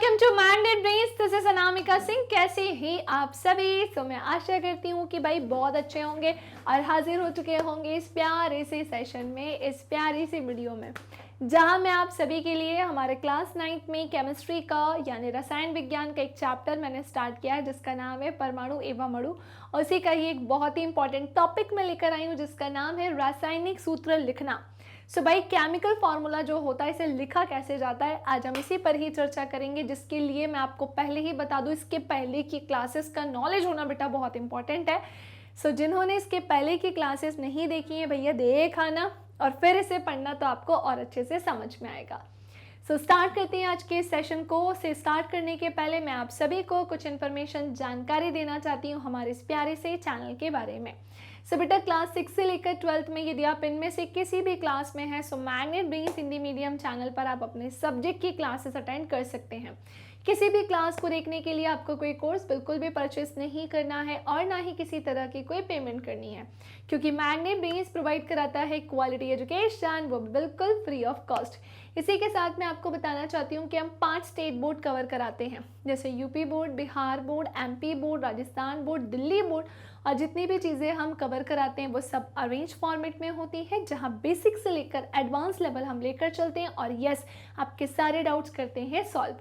Welcome to magnet brains, this is Anamika Singh. कैसे हैं आप सभी? तो मैं आशा करती हूँ कि भाई बहुत अच्छे होंगे और हाजिर हो चुके होंगे इस प्यारे से सेशन में, इस प्यारी सी वीडियो में, जहां मैं आप सभी के लिए हमारे क्लास 9th में केमिस्ट्री का यानी रसायन विज्ञान का एक चैप्टर मैंने स्टार्ट किया है जिसका नाम है परमाणु एवं अणु। उसी का ही एक बहुत ही इंपॉर्टेंट टॉपिक मैं लेकर आई हूँ जिसका नाम है रासायनिक सूत्र लिखना। सो भाई केमिकल फार्मूला जो होता है इसे लिखा कैसे जाता है, आज हम इसी पर ही चर्चा करेंगे, जिसके लिए मैं आपको पहले ही बता दूं इसके पहले की क्लासेस का नॉलेज होना बेटा बहुत इंपॉर्टेंट है। सो जिन्होंने इसके पहले की क्लासेस नहीं देखी है भैया देख आना और फिर इसे पढ़ना तो आपको और अच्छे से समझ में आएगा। सो स्टार्ट करते हैं आज के सेशन को। से स्टार्ट करने के पहले मैं आप सभी को कुछ इन्फॉर्मेशन जानकारी देना चाहती हूँ हमारे इस प्यारे से चैनल के बारे में। सो बेटा क्लास 6 से लेकर 12th में यदि आप इनमें से किसी भी क्लास में हैं so Magnet Brains Hindi medium channel पर आप अपने सब्जेक्ट की क्लासेस अटेंड कर सकते हैं। किसी भी क्लास को देखने के लिए आपको कोई कोर्स बिल्कुल भी परचेस नहीं करना है और ना ही किसी तरह की कोई पेमेंट करनी है, क्योंकि मैग्नेट ब्रेन्स प्रोवाइड कराता है क्वालिटी एजुकेशन, वो बिल्कुल फ्री ऑफ कॉस्ट। इसी के साथ मैं आपको बताना चाहती हूँ कि हम 5 स्टेट बोर्ड कवर कराते हैं, जैसे UP board, Bihar board, MP board, Rajasthan board, Delhi board, और जितनी भी चीज़ें हम कवर कराते हैं वो सब अरेंज फॉर्मेट में होती है, जहाँ बेसिक से लेकर एडवांस लेवल हम लेकर चलते हैं और यस आपके सारे डाउट्स करते हैं सॉल्व।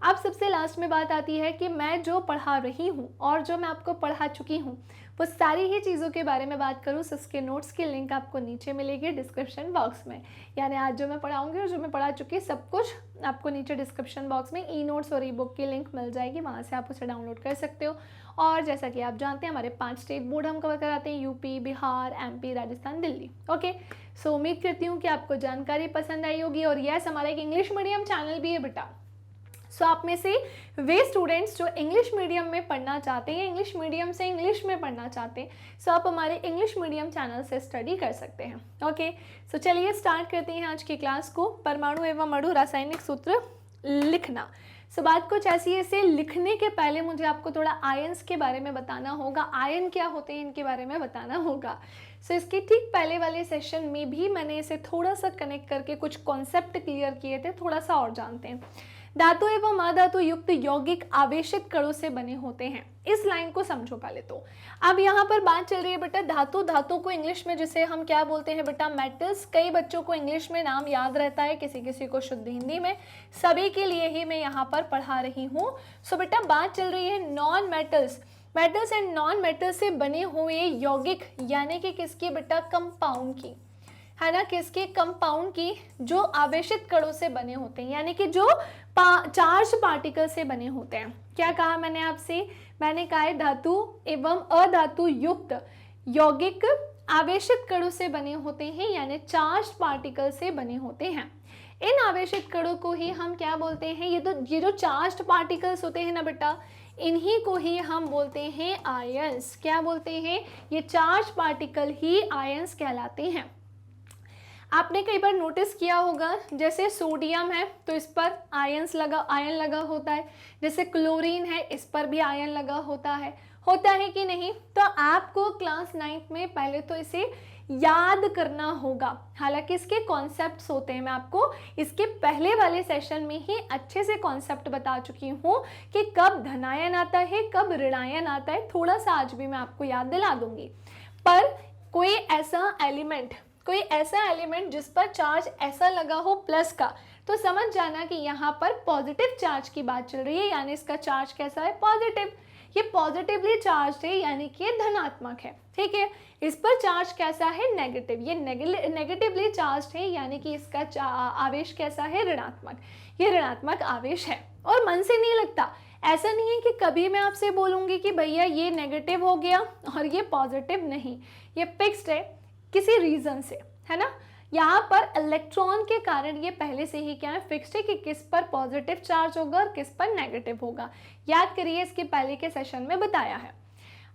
अब सबसे लास्ट में बात आती है कि मैं जो पढ़ा रही हूँ और जो मैं आपको पढ़ा चुकी हूँ वो सारी ही चीज़ों के बारे में बात करूँ तो उसके नोट्स की लिंक आपको नीचे मिलेगी डिस्क्रिप्शन बॉक्स में। यानी आज जो मैं पढ़ाऊँगी और जो मैं पढ़ा चुकी सब कुछ आपको नीचे डिस्क्रिप्शन बॉक्स में ई नोट्स और ई बुक की लिंक मिल जाएगी, वहाँ से आप उसे डाउनलोड कर सकते हो। और जैसा कि आप जानते हैं हमारे 5 स्टेट बोर्ड हम कवर कराते हैं, UP, Bihar, MP, Rajasthan, Delhi. Okay, so उम्मीद करती हूँ कि आपको जानकारी पसंद आई होगी। और यस हमारा एक इंग्लिश मीडियम चैनल भी है बेटा। सो आप में से वे स्टूडेंट्स जो इंग्लिश मीडियम में पढ़ना चाहते हैं, इंग्लिश मीडियम से इंग्लिश में पढ़ना चाहते हैं, सो आप हमारे इंग्लिश मीडियम चैनल से स्टडी कर सकते हैं। ओके, सो चलिए स्टार्ट करते हैं आज की क्लास को। परमाणु एवं अणु रासायनिक सूत्र लिखना। सो बात कुछ ऐसी है, इसे लिखने के पहले मुझे आपको थोड़ा आयंस के बारे में बताना होगा, आयन क्या होते हैं इनके बारे में बताना होगा। सो इसके ठीक पहले वाले सेशन में भी मैंने इसे थोड़ा सा कनेक्ट करके कुछ कॉन्सेप्ट क्लियर किए थे, थोड़ा सा और जानते हैं। धातु एवं अधातु युक्त यौगिक आवेशित कणों से बने होते हैं। इस लाइन को समझो पहले तो। अब यहाँ पर बात चल रही है बेटा धातु, धातु को इंग्लिश में जिसे हम क्या बोलते हैं बेटा मेटल्स। कई बच्चों को इंग्लिश में नाम याद रहता है, किसी किसी को शुद्ध हिंदी में, सभी के लिए ही मैं यहाँ पर पढ़ा रही हूँ। सो बेटा बात चल रही है non metals, metals and non metals से बने हुए यौगिक, यानी कि किसकी बेटा कंपाउंड की, है ना, किसके कंपाउंड की जो आवेशित कणों से बने होते हैं, यानी कि जो चार्ज पार्टिकल से बने होते हैं। क्या कहा मैंने आपसे? मैंने कहा है धातु एवं अधातु युक्त यौगिक आवेशित कणों से बने होते हैं, यानी चार्ज पार्टिकल से बने होते हैं। इन आवेशित कणों को ही हम क्या बोलते हैं? ये जो चार्ज पार्टिकल्स होते हैं ना बेटा, इन्हीं को ही हम बोलते हैं आयंस। क्या बोलते हैं? ये चार्ज पार्टिकल ही आयंस कहलाते हैं। आपने कई बार नोटिस किया होगा, जैसे सोडियम है तो इस पर आयन लगा होता है, जैसे क्लोरीन है इस पर भी आयन लगा होता है कि नहीं? तो आपको क्लास 9th में पहले तो इसे याद करना होगा। हालांकि इसके कॉन्सेप्ट्स होते हैं, मैं आपको इसके पहले वाले सेशन में ही अच्छे से कॉन्सेप्ट बता चुकी हूँ कि कब धनायन आता है, कब ऋणायन आता है। थोड़ा सा आज भी मैं आपको याद दिला दूंगी। पर कोई ऐसा एलिमेंट जिस पर चार्ज ऐसा लगा हो प्लस का, तो समझ जाना कि यहाँ पर पॉजिटिव चार्ज की बात चल रही है, यानी इसका चार्ज कैसा है? पॉजिटिव। ये पॉजिटिवली चार्ज है यानी कि धनात्मक है, ठीक है। इस पर चार्ज कैसा है? नेगेटिव। ये नेगेटिवली चार्ज है यानी कि इसका आवेश कैसा है? ऋणात्मक। ये ऋणात्मक आवेश है और मन से नहीं लगता। ऐसा नहीं है कि कभी मैं आपसे बोलूंगी कि भैया ये नेगेटिव हो गया और ये पॉजिटिव, नहीं, ये फिक्स्ड है किसी रीजन से, है ना। यहाँ पर इलेक्ट्रॉन के कारण ये पहले से ही क्या है? फिक्स्ड है कि किस पर पॉजिटिव चार्ज होगा और किस पर नेगेटिव होगा। याद करिए, इसके पहले के सेशन में बताया है।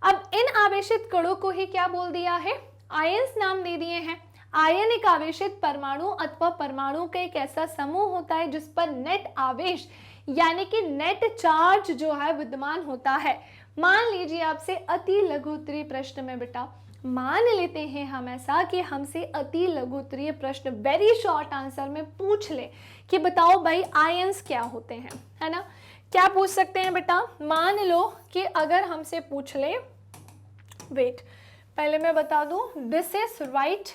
अब इन आवेशित कणों को ही क्या बोल दिया है? आयंस नाम दे दिए हैं। आयन एक आवेशित परमाणु अथवा परमाणु का एक ऐसा समूह होता है जिस पर नेट आवेश यानी कि नेट चार्ज जो है विद्यमान होता है। मान लीजिए आपसे अति लघु उत्तरी प्रश्न में बेटा मान लेते हैं हम ऐसा कि हमसे अति लघुत्तरीय प्रश्न वेरी शॉर्ट आंसर में पूछ ले कि बताओ भाई आयंस क्या होते हैं, है ना। क्या पूछ सकते हैं बेटा, मान लो कि अगर हमसे पूछ ले, वेट पहले मैं बता दूं दिस इज राइट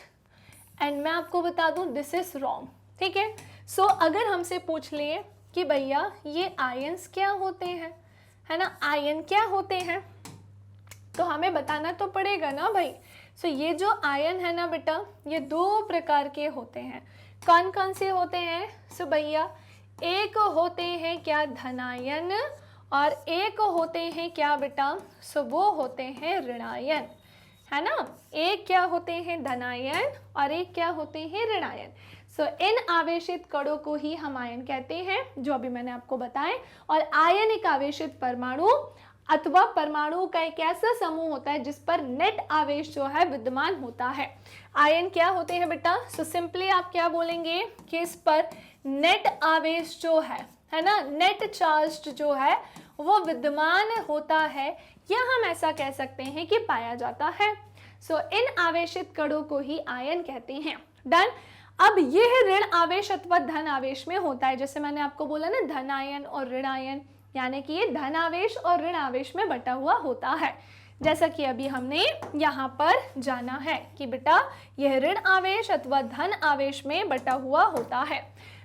एंड मैं आपको बता दूं दिस इज रॉन्ग, ठीक है। सो अगर हमसे पूछ ले कि भैया ये आयंस क्या होते हैं, है ना, आयन क्या होते हैं, तो हमें बताना तो पड़ेगा ना भाई। सो ये जो आयन है ना बेटा, ये दो प्रकार के होते हैं। कौन कौन से होते हैं? सो भैया एक होते हैं क्या धनायन और एक होते हैं क्या बेटा, सो वो होते हैं ऋणायन, है ना। एक क्या होते हैं धनायन और एक क्या होते हैं ऋणायन। सो इन आवेशित कणों को ही हम आयन कहते हैं, जो अभी मैंने आपको बताए। और आयन एक आवेशित परमाणु अथवा परमाणु का एक ऐसा समूह होता है जिस पर नेट आवेश जो है विद्यमान होता है। आयन क्या होते हैं बेटा? सो सिंपली आप क्या बोलेंगे कि इस पर नेट आवेश जो है ना, नेट चार्ज जो है वो विद्यमान होता है, या हम ऐसा कह सकते हैं कि पाया जाता है। सो इन आवेशित कणों को ही आयन कहते हैं। डन। अब यह ऋण आवेश अथवा धन आवेश में होता है, जैसे मैंने आपको बोला ना धन आयन और ऋण आयन, यानी कि ये धन आवेश और ऋण आवेश में बटा हुआ होता है। जैसा कि अभी हमने यहाँ पर जाना है कि बेटा यह ऋण आवेश अथवा धन आवेश में बटा हुआ होता है।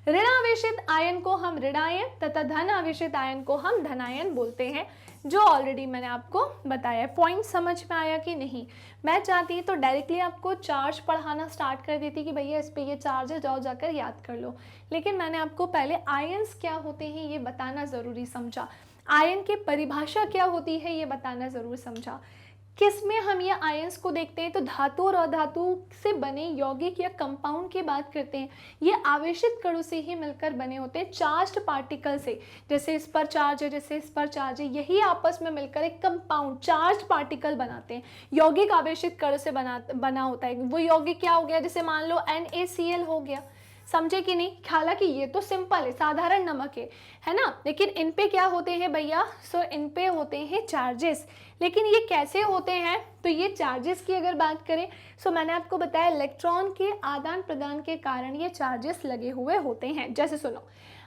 ऋण आवेशित आयन को हम ऋणायन तथा धन आवेशित आयन को हम धनायन बोलते हैं, जो ऑलरेडी मैंने आपको बताया। पॉइंट समझ में आया कि नहीं? मैं चाहती तो डायरेक्टली आपको चार्ज पढ़ाना स्टार्ट कर देती कि भैया इस पे ये चार्ज है, जाओ जाकर याद कर लो, लेकिन मैंने आपको पहले आयंस क्या होते हैं ये बताना ज़रूरी समझा, आयन की परिभाषा क्या होती है ये बताना ज़रूर समझा। किस में हम ये आयंस को देखते हैं? तो धातु और अधातु से बने यौगिक या कंपाउंड की बात करते हैं। ये आवेशित कणों से ही मिलकर बने होते हैं, चार्ज्ड पार्टिकल से। जैसे इस पर चार्ज है, जैसे इस पर चार्ज है, यही आपस में मिलकर एक कंपाउंड चार्ज्ड पार्टिकल बनाते हैं। यौगिक आवेशित कणों से बना होता है। वो यौगिक क्या हो गया? जैसे मान लो NaCl हो गया, समझे कि नहीं? हालांकि ये तो सिंपल है, साधारण नमक है ना, लेकिन इन पे क्या होते हैं भैया? सो इन पे होते हैं चार्जेस। लेकिन ये कैसे होते हैं? तो ये चार्जेस की अगर बात करें, सो मैंने आपको बताया इलेक्ट्रॉन के आदान प्रदान के कारण ये चार्जेस लगे हुए होते हैं। जैसे सुनो,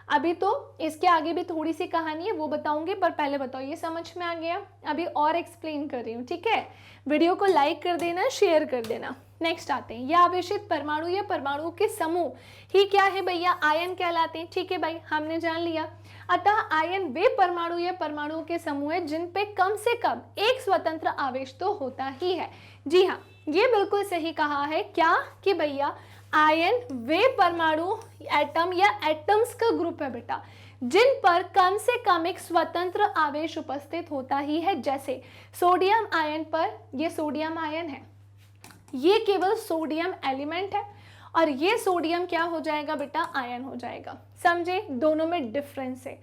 अभी तो इसके आगे भी थोड़ी सी कहानी है वो बताऊंगी, पर पहले बताओ ये समझ में आ गया? अभी और एक्सप्लेन कर रही हूँ, ठीक है। वीडियो को लाइक कर देना, शेयर कर देना। नेक्स्ट आते हैं, यह आवेशित परमाणु या परमाणु के समूह ही क्या है भैया? आयन कहलाते हैं। ठीक है भाई, हमने जान लिया। अतः आयन वे परमाणु या परमाणुओं के समूह है जिन पे कम से कम एक स्वतंत्र आवेश तो होता ही है। जी हाँ, ये बिल्कुल सही कहा है। क्या कि भैया आयन वे परमाणु एटम या एटम्स का ग्रुप है बेटा, जिन पर कम से कम एक स्वतंत्र आवेश उपस्थित होता ही है। जैसे सोडियम आयन पर, ये सोडियम आयन है, ये केवल सोडियम एलिमेंट है, और ये सोडियम क्या हो जाएगा बेटा? आयन हो जाएगा। समझे? दोनों में डिफरेंस है,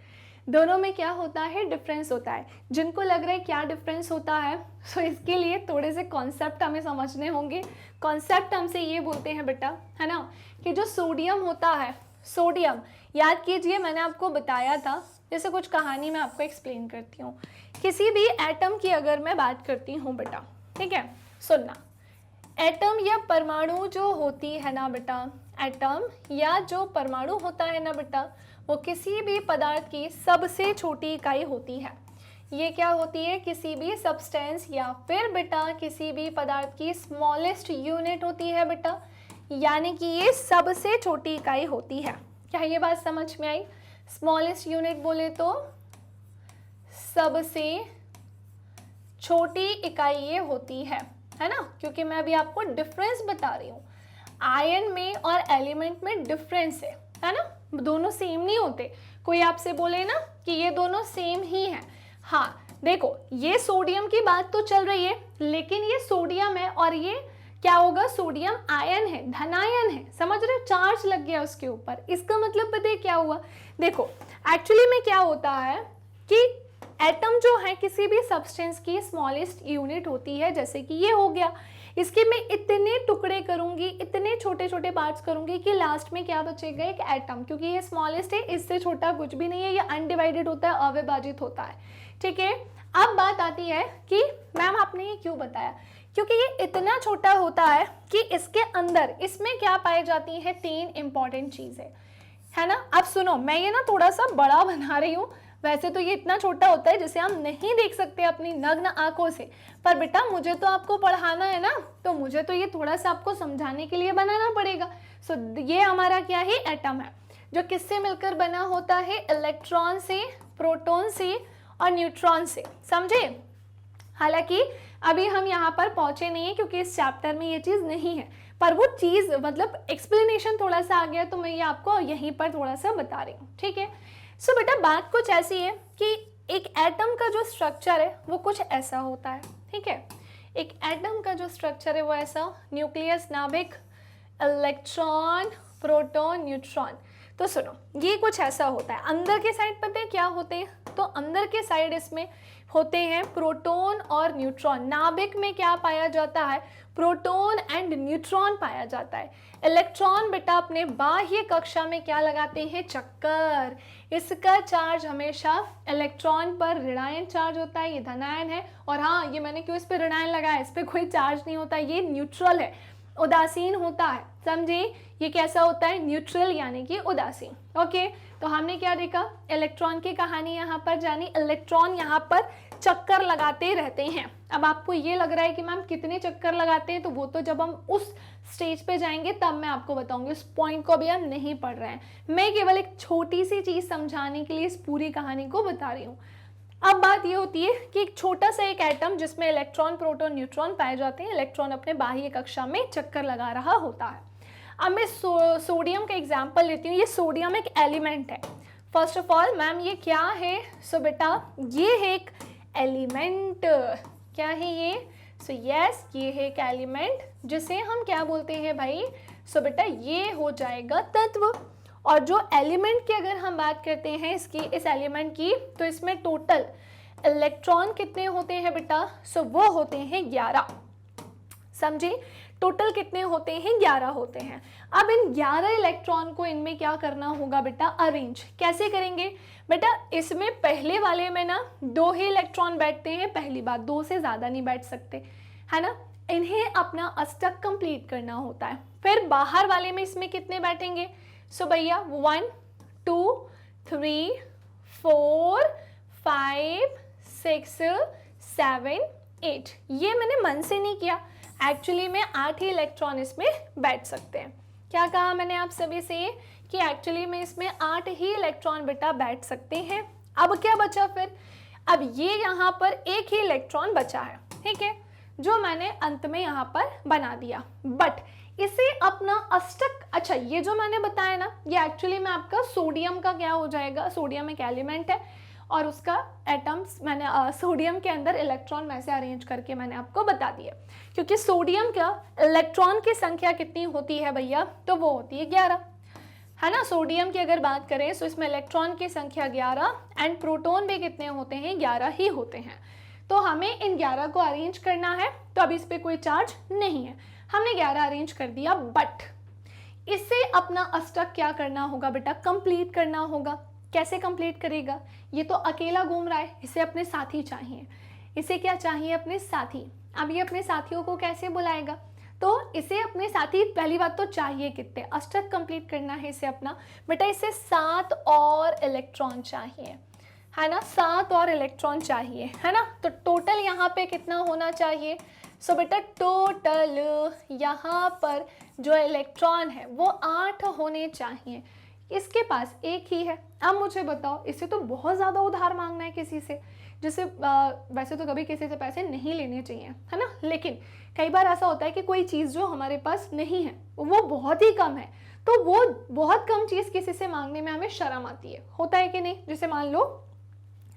दोनों में क्या होता है? डिफरेंस होता है। जिनको लग रहा है क्या डिफरेंस होता है, सो इसके लिए थोड़े से कॉन्सेप्ट हमें समझने होंगे। कॉन्सेप्ट हमसे ये बोलते हैं बेटा, है ना, कि जो सोडियम होता है, सोडियम याद कीजिए मैंने आपको बताया था, जैसे कुछ कहानी मैं आपको एक्सप्लेन करती हूँ। किसी भी एटम की अगर मैं बात करती हूँ बेटा, ठीक है, सुनना, एटम या परमाणु जो होती है ना बेटा, एटम या जो परमाणु होता है ना बेटा, वो किसी भी पदार्थ की सबसे छोटी इकाई होती है। ये क्या होती है? किसी भी सब्सटेंस या फिर बेटा किसी भी पदार्थ की स्मॉलेस्ट यूनिट होती है बेटा, यानी कि ये सबसे छोटी इकाई होती है। क्या ये बात समझ में आई? स्मॉलेस्ट यूनिट बोले तो सबसे छोटी इकाई ये होती है ना, क्योंकि मैं अभी आपको डिफरेंस बता रही हूँ। आयन में और एलिमेंट में डिफरेंस है ना, दोनों सेम नहीं होते। कोई आपसे बोले ना कि ये दोनों सेम ही हैं, हाँ देखो ये सोडियम की बात तो चल रही है, लेकिन ये सोडियम है और ये क्या होगा? सोडियम आयन है, धनायन है। समझ रहे हो? चार्ज लग गया उसके ऊपर। इसका मतलब पता है क्या हुआ? देखो एक्चुअली में क्या होता है कि एटम जो है किसी भी सब्सटेंस की स्मॉलेस्ट यूनिट होती है, जैसे कि ये हो गया, इसके मैं इतने टुकड़े करूंगी, इतने छोटे छोटे पार्ट्स करूंगी कि लास्ट में क्या बचेगा? एक एटम, क्योंकि ये स्मॉलेस्ट है, इससे छोटा कुछ भी नहीं है, ये अनडिवाइडेड होता है, अविभाजित होता है। ठीक है, अब बात आती है कि मैम आपने ये क्यों बताया क्योंकि ये इतना छोटा होता है कि इसके अंदर इसमें क्या पाई जाती है, 3 इंपॉर्टेंट चीजें, है ना। अब सुनो, मैं ये ना थोड़ा सा बड़ा बना रही हूँ, वैसे तो ये इतना छोटा होता है जिसे हम नहीं देख सकते अपनी नग्न आंखों से, पर बेटा मुझे तो आपको पढ़ाना है ना, तो मुझे तो ये थोड़ा सा आपको समझाने के लिए बनाना पड़ेगा। सो ये हमारा क्या है, एटम है, जो किससे मिलकर बना होता है, इलेक्ट्रॉन से, प्रोटॉन से और न्यूट्रॉन से, समझे। हालांकि अभी हम यहाँ पर पहुंचे नहीं है क्योंकि इस चैप्टर में ये चीज नहीं है, पर वो चीज मतलब एक्सप्लेनेशन थोड़ा सा आ गया तो मैं ये आपको यहीं पर थोड़ा सा बता रही हूँ, ठीक है। सो बेटा बात कुछ ऐसी है कि एक एटम का जो स्ट्रक्चर है वो कुछ ऐसा होता है, ठीक है। एक एटम का जो स्ट्रक्चर है वो ऐसा, न्यूक्लियस, नाभिक, इलेक्ट्रॉन, प्रोटॉन, न्यूट्रॉन। तो सुनो, ये कुछ ऐसा होता है। अंदर के साइड पता है क्या होते हैं, तो अंदर के साइड इसमें होते हैं प्रोटॉन और न्यूट्रॉन। नाभिक में क्या पाया जाता है, प्रोटॉन एंड न्यूट्रॉन पाया जाता है। इलेक्ट्रॉन बेटा अपने बाह्य कक्षा में क्या लगाते हैं, चक्कर। इसका चार्ज हमेशा इलेक्ट्रॉन पर ऋणायन चार्ज होता है, ये धनायन है। और हाँ, ये मैंने क्यों इस पे ऋणायन लगाया, इस पे कोई चार्ज नहीं होता, ये न्यूट्रल है, उदासीन होता है, समझे। ये कैसा होता है, न्यूट्रल यानी कि उदासीन। ओके, तो हमने क्या देखा, इलेक्ट्रॉन की कहानी यहाँ पर जानी। इलेक्ट्रॉन यहाँ पर चक्कर लगाते रहते हैं। अब आपको ये लग रहा है कि मैम कितने चक्कर लगाते हैं, तो वो तो जब हम उस स्टेज पे जाएंगे तब मैं आपको बताऊंगी, उस पॉइंट को अभी हम नहीं पढ़ रहे हैं। मैं केवल एक छोटी सी चीज समझाने के लिए इस पूरी कहानी को बता रही हूँ। अब बात ये होती है कि एक छोटा सा एक एटम जिसमें इलेक्ट्रॉन, प्रोटॉन, न्यूट्रॉन पाए जाते हैं, इलेक्ट्रॉन अपने बाह्य कक्षा में चक्कर लगा रहा होता है। अब मैं सोडियम का एग्जाम्पल लेती हूँ। ये सोडियम एक एलिमेंट है। फर्स्ट ऑफ ऑल मैम ये क्या है, सो बेटा ये है एक एलिमेंट। क्या है ये, सो यस ये है एक एलिमेंट जिसे हम क्या बोलते हैं भाई, सो बेटा ये हो जाएगा तत्व। और जो एलिमेंट की अगर हम बात करते हैं इसकी, इस एलिमेंट की, तो इसमें टोटल इलेक्ट्रॉन कितने होते हैं बेटा, सो वो होते हैं 11, समझे। टोटल कितने होते हैं, 11 होते हैं। अब इन 11 इलेक्ट्रॉन को इनमें क्या करना होगा बेटा, अरेंज। कैसे करेंगे बेटा, इसमें पहले वाले में ना 2 ही इलेक्ट्रॉन बैठते हैं, पहली बात, 2 से ज्यादा नहीं बैठ सकते, है ना। इन्हें अपना अष्टक कंप्लीट करना होता है। फिर बाहर वाले में इसमें कितने बैठेंगे, सो भैया 1 2 3 4 5 6 7 8। ये मैंने मन से नहीं किया, एक्चुअली में 8 ही इलेक्ट्रॉन इसमें बैठ सकते हैं। क्या कहा मैंने आप सभी से कि एक्चुअली में इसमें 8 ही इलेक्ट्रॉन बेटा बैठ सकते हैं। अब क्या बचा फिर, अब ये यहाँ पर एक ही इलेक्ट्रॉन बचा है, ठीक है, जो मैंने अंत में यहाँ पर बना दिया। बट इसे अपना अष्टक, अच्छा ये जो मैंने बताया ना, ये एक्चुअली में आपका सोडियम का क्या हो जाएगा, सोडियम एक एलिमेंट है और उसका एटम्स मैंने सोडियम के अंदर इलेक्ट्रॉन वैसे अरेंज करके मैंने आपको बता दिया। क्योंकि सोडियम का इलेक्ट्रॉन की संख्या कितनी होती है भैया, तो वो होती है 11, है ना। सोडियम की अगर बात करें तो इसमें इलेक्ट्रॉन की संख्या 11 एंड प्रोटॉन भी कितने होते हैं, 11 ही होते हैं। तो हमें इन 11 को अरेंज करना है, तो अभी इस पर कोई चार्ज नहीं है, हमने 11 अरेंज कर दिया। बट इसे अपना अष्टक क्या करना होगा बेटा, कंप्लीट करना होगा। कैसे कंप्लीट करेगा, ये तो अकेला घूम रहा है, इसे अपने साथी चाहिए। इसे क्या चाहिए, अपने साथी। अब ये अपने साथियों को कैसे बुलाएगा, तो इसे अपने साथी, पहली बात तो चाहिए कितने, अष्टक कंप्लीट करना है इसे अपना बेटा, इसे 7 और इलेक्ट्रॉन चाहिए, है ना, 7 और इलेक्ट्रॉन चाहिए, है ना। तो टोटल यहाँ पे कितना होना चाहिए, सो बेटा टोटल यहाँ पर जो इलेक्ट्रॉन है वो 8 होने चाहिए। इसके पास एक ही है। अब मुझे बताओ, इसे तो बहुत ज़्यादा उधार मांगना है किसी से, जिसे वैसे तो कभी किसी से पैसे नहीं लेने चाहिए, है ना, लेकिन कई बार ऐसा होता है कि कोई चीज़ जो हमारे पास नहीं है वो बहुत ही कम है, तो वो बहुत कम चीज़ किसी से मांगने में हमें शर्म आती है, होता है कि नहीं। जैसे मान लो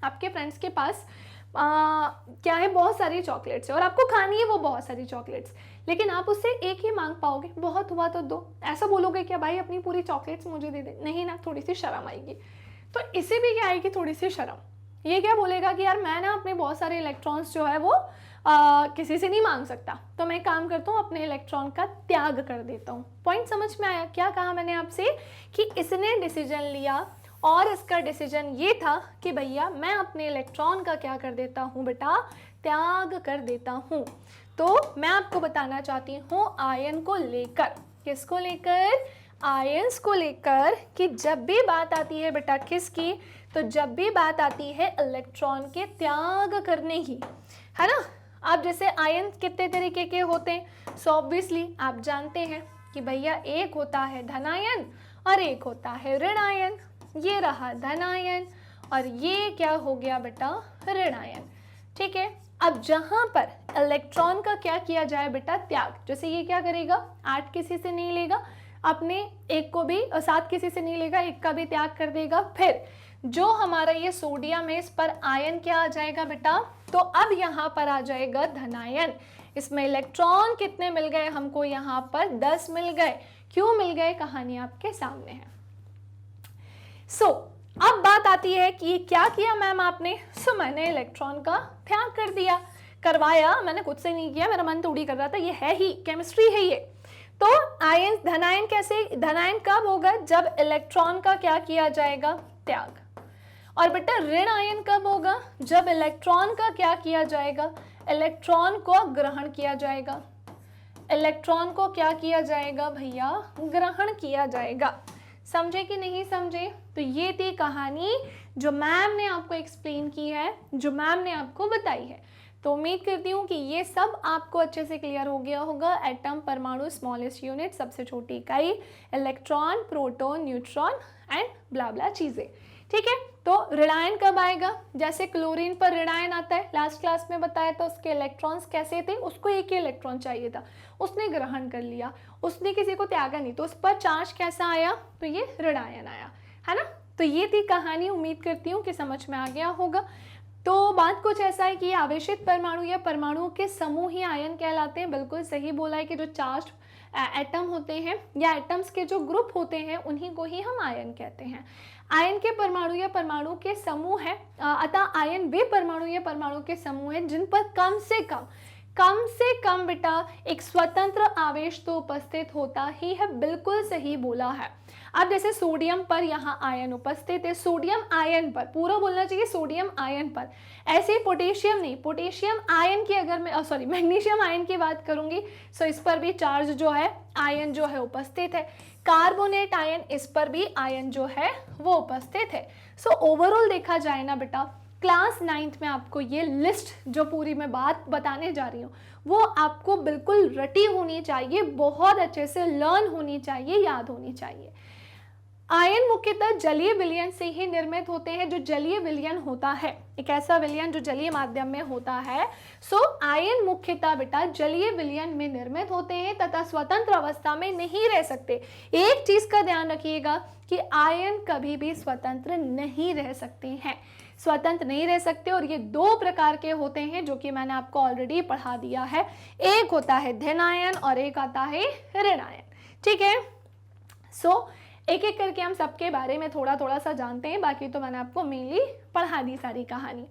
आपके फ्रेंड्स के पास क्या है, बहुत सारी चॉकलेट्स है और आपको खानी है वो बहुत सारी चॉकलेट्स, लेकिन आप उससे एक ही मांग पाओगे, बहुत हुआ तो 2। ऐसा बोलोगे क्या भाई अपनी पूरी चॉकलेट्स मुझे दे दे, नहीं ना, थोड़ी सी शर्म आएगी। तो इसे भी क्या आएगी, थोड़ी सी शर्म। ये क्या बोलेगा कि यार मैं ना अपने बहुत सारे इलेक्ट्रॉन्स जो है वो किसी से नहीं मांग सकता, तो मैं काम करता हूँ अपने इलेक्ट्रॉन का त्याग कर देता हूँ। पॉइंट समझ में आया, क्या कहा मैंने आपसे कि इसने डिसीजन लिया और इसका डिसीजन ये था कि भैया मैं अपने इलेक्ट्रॉन का क्या कर देता हूँ बेटा, त्याग कर देता हूँ। तो मैं आपको बताना चाहती हूँ आयन को लेकर, किसको लेकर, आयंस को लेकर, कि जब भी बात आती है बेटा किसकी, तो जब भी बात आती है इलेक्ट्रॉन के त्याग करने की, है ना। अब जैसे आयन कितने तरीके के होते हैं, सो ऑब्वियसली आप जानते हैं कि भैया एक होता है धनायन और एक होता है ऋण आयन। ये रहा धनायन और ये क्या हो गया बेटा, ऋण आयन। ठीक है, अब जहां पर इलेक्ट्रॉन का क्या किया जाए बेटा, त्याग, जैसे ये क्या करेगा, 8 किसी से नहीं लेगा, अपने एक को भी, और 7 किसी से नहीं लेगा, एक का भी त्याग कर देगा। फिर जो हमारा ये सोडियम है, इस पर आयन क्या आ जाएगा बेटा, तो अब यहाँ पर आ जाएगा धनायन। इसमें इलेक्ट्रॉन कितने मिल गए हमको, यहाँ पर 10 मिल गए। क्यों मिल गए, कहानी आपके सामने है। अब बात आती है कि क्या किया मैम आपने, मैंने इलेक्ट्रॉन का त्याग कर दिया, करवाया, मैंने खुद से नहीं किया, मेरा मन थोड़ी कर रहा था, ये है ही केमिस्ट्री है ये। तो आयन, धनायन कैसे, धनायन कब होगा, जब इलेक्ट्रॉन का क्या किया जाएगा, त्याग। और बेटा ऋण आयन कब होगा, जब इलेक्ट्रॉन का क्या किया जाएगा, इलेक्ट्रॉन को ग्रहण किया जाएगा। इलेक्ट्रॉन को क्या किया जाएगा भैया, ग्रहण किया जाएगा। समझे कि नहीं समझे, तो ये थी कहानी जो मैम ने आपको एक्सप्लेन की है, जो मैम ने आपको बताई है। तो उम्मीद करती हूँ कि ये सब आपको अच्छे से क्लियर हो गया होगा। एटम, परमाणु, स्मॉलेस्ट यूनिट, सबसे छोटी इकाई, electron, proton, neutron and blah blah चीजें। ठीक है, तो ऋणायन कब आएगा, जैसे क्लोरीन पर ऋणायन आता है, लास्ट क्लास में बताया था, उसके इलेक्ट्रॉन्स कैसे थे, उसको एक ही इलेक्ट्रॉन चाहिए था, उसने ग्रहण कर लिया, उसने किसी को त्यागा नहीं, तो उस पर चार्ज कैसा आया, तो ये ऋणायन आया, है ना। तो ये थी कहानी, उम्मीद करती हूँ कि समझ में आ गया होगा। तो बात कुछ ऐसा है कि आवेशित परमाणु या परमाणुओं के समूह ही आयन कहलाते हैं। बिल्कुल सही बोला है कि जो चार्ज एटम होते हैं या एटम्स के जो ग्रुप होते हैं उन्हीं को ही हम आयन कहते हैं। आयन के परमाणु या परमाणु के समूह है, अतः आयन वे परमाणु या परमाणु के समूह हैं जिन पर कम से कम बेटा एक स्वतंत्र आवेश तो उपस्थित होता ही है। बिल्कुल सही बोला है। अब जैसे सोडियम पर यहाँ आयन उपस्थित है, सोडियम आयन पर, पूरा बोलना चाहिए सोडियम आयन पर, ऐसे पोटेशियम नहीं, पोटेशियम आयन की अगर मैं मैग्नीशियम आयन की बात करूंगी, सो इस पर भी चार्ज जो है, आयन जो है उपस्थित है। कार्बोनेट आयन, इस पर भी आयन जो है वो उपस्थित है। सो ओवरऑल देखा जाए ना बेटा, क्लास 9th में आपको ये लिस्ट जो पूरी मैं बात बताने जा रही हूँ वो आपको बिल्कुल रटी होनी चाहिए, बहुत अच्छे से लर्न होनी चाहिए, याद होनी चाहिए। आयन मुख्यतः जलीय विलयन से ही निर्मित होते हैं। जो जलीय विलयन होता है, एक ऐसा विलयन जो जलीय माध्यम में होता है, सो आयन मुख्यतः बेटा जलीय विलयन में निर्मित होते हैं तथा स्वतंत्र अवस्था में नहीं रह सकते। एक चीज का ध्यान रखिएगा कि आयन कभी भी स्वतंत्र नहीं रह सकते हैं, स्वतंत्र नहीं रह सकते। और ये दो प्रकार के होते हैं जो कि मैंने आपको ऑलरेडी पढ़ा दिया है। एक होता है धन आयन और एक आता है ऋण आयन। ठीक है, सो एक एक करके हम सबके बारे में थोड़ा थोड़ा सा जानते हैं, बाकी तो मैंने आपको मेनली पढ़ा दी सारी कहानी।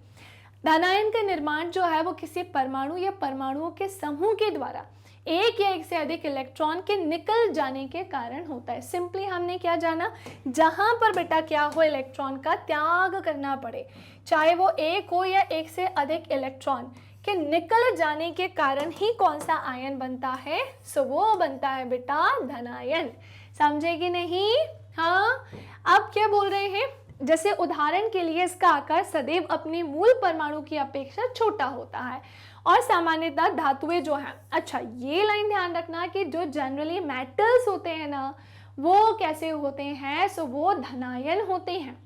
धनायन का निर्माण जो है वो किसी परमाणु या परमाणुओं के समूह के द्वारा एक या एक से अधिक इलेक्ट्रॉन के निकल जाने के कारण होता है। सिंपली हमने क्या जाना, जहां पर बेटा क्या हो, इलेक्ट्रॉन का त्याग करना पड़े, चाहे वो एक हो या एक से अधिक इलेक्ट्रॉन के निकल जाने के कारण ही कौन सा आयन बनता है, सो वो बनता है बेटा धनायन। समझे कि नहीं? हाँ, अब क्या बोल रहे हैं, जैसे उदाहरण के लिए इसका आकार सदैव अपने मूल परमाणु की अपेक्षा छोटा होता है और सामान्यतः धातुएं जो हैं, अच्छा ये लाइन ध्यान रखना कि जो जनरली मेटल्स होते हैं ना वो कैसे होते हैं, सो वो धनायन होते हैं,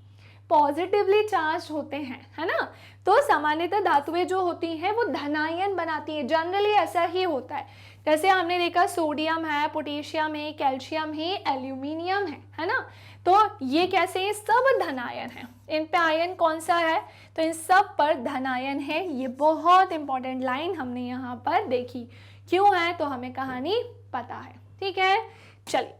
पॉजिटिवली चार्ज होते हैं, है ना। तो सामान्यतः धातुएं जो होती हैं वो धनायन बनाती हैं, जनरली ऐसा ही होता है। जैसे हमने देखा सोडियम है, पोटेशियम है, कैल्शियम है, एल्यूमिनियम है ना। तो ये कैसे, सब धनायन है। इन पे आयन कौन सा है, तो इन सब पर धनायन है। ये बहुत इंपॉर्टेंट लाइन हमने यहाँ पर देखी, क्यों है तो हमें कहानी पता है। ठीक है, चलिए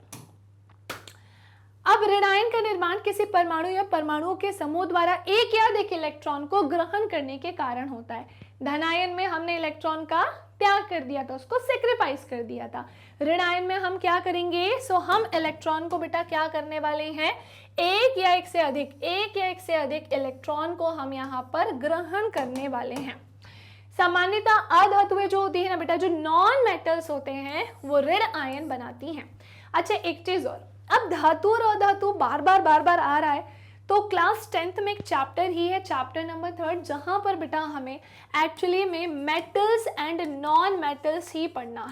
अब ऋणायन का निर्माण किसी परमाणु या परमाणुओं के समूह द्वारा एक या अधिक इलेक्ट्रॉन को ग्रहण करने के कारण होता है। धनायन में हमने इलेक्ट्रॉन का त्याग कर दिया था, उसको सेक्रीफाइस कर दिया था। ऋणायन में हम क्या करेंगे, सो हम इलेक्ट्रॉन को बेटा क्या करने वाले हैं, एक या एक से अधिक इलेक्ट्रॉन को हम यहाँ पर ग्रहण करने वाले हैं। सामान्यतः अधातुएं जो होती है ना बेटा, जो नॉन मेटल्स होते हैं वो ऋण आयन बनाती हैं। अच्छा एक चीज और, अब धातु और अधातु बार बार आ रहा है, तो क्लास 10th में एक चैप्टर ही है, चैप्टर नंबर 3, जहां पर बेटा हमें एक्चुअली में मेटल्स एंड नॉन मेटल्स ही पढ़ना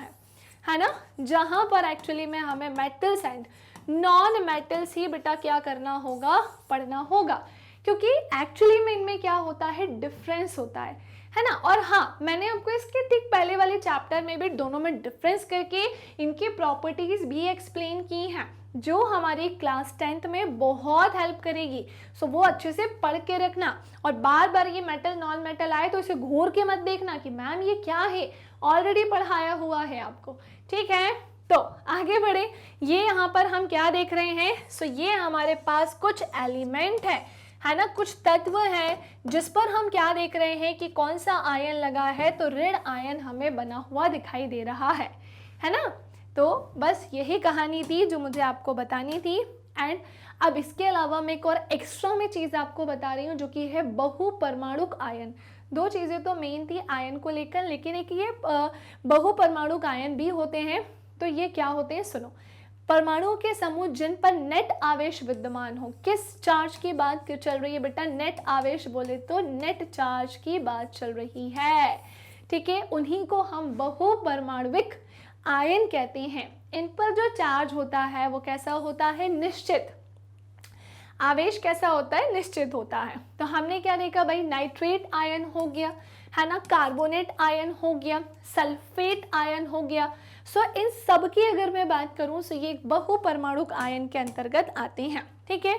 है ना, जहां पर एक्चुअली में हमें मेटल्स एंड नॉन मेटल्स ही बेटा क्या करना होगा, पढ़ना होगा, क्योंकि एक्चुअली में इनमें क्या होता है, डिफरेंस होता है ना। और हाँ, मैंने आपको इसके ठीक पहले वाले चैप्टर में भी दोनों में डिफरेंस करके इनकी प्रॉपर्टीज भी एक्सप्लेन की हैं, जो हमारी क्लास 10th में बहुत हेल्प करेगी। सो वो अच्छे से पढ़ के रखना, और बार बार ये मेटल नॉन मेटल आए तो इसे घूर के मत देखना कि मैम ये क्या है, ऑलरेडी पढ़ाया हुआ है आपको, ठीक है। तो आगे बढ़े, ये यहाँ पर हम क्या देख रहे हैं, सो ये हमारे पास कुछ एलिमेंट है ना, कुछ तत्व है जिस पर हम क्या देख रहे हैं कि कौन सा आयन लगा है, तो ऋण आयन हमें बना हुआ दिखाई दे रहा है ना। तो बस यही कहानी थी जो मुझे आपको बतानी थी। एंड अब इसके अलावा मैं एक और एक्स्ट्रा में चीज़ आपको बता रही हूँ, जो कि है बहुपरमाणुक आयन। दो चीज़ें तो मेन थी आयन को लेकर, लेकिन एक ये बहुपरमाणुक आयन भी होते हैं। तो ये क्या होते हैं, सुनो। परमाणुओं के समूह जिन पर नेट आवेश विद्यमान हो, किस चार्ज की बात चल रही है बेटा, नेट आवेश बोले तो नेट चार्ज की बात चल रही है, ठीक है। उन्हीं को हम बहुपरमाणुक आयन कहते हैं। इन पर जो चार्ज होता है वो कैसा होता है, निश्चित। आवेश कैसा होता है, निश्चित होता है। तो हमने क्या देखा भाई, नाइट्रेट आयन हो गया है ना, कार्बोनेट आयन हो गया, सल्फेट आयन हो गया। सो इन सब की अगर मैं बात करूं तो ये बहुपरमाणुक आयन के अंतर्गत आते हैं, ठीक है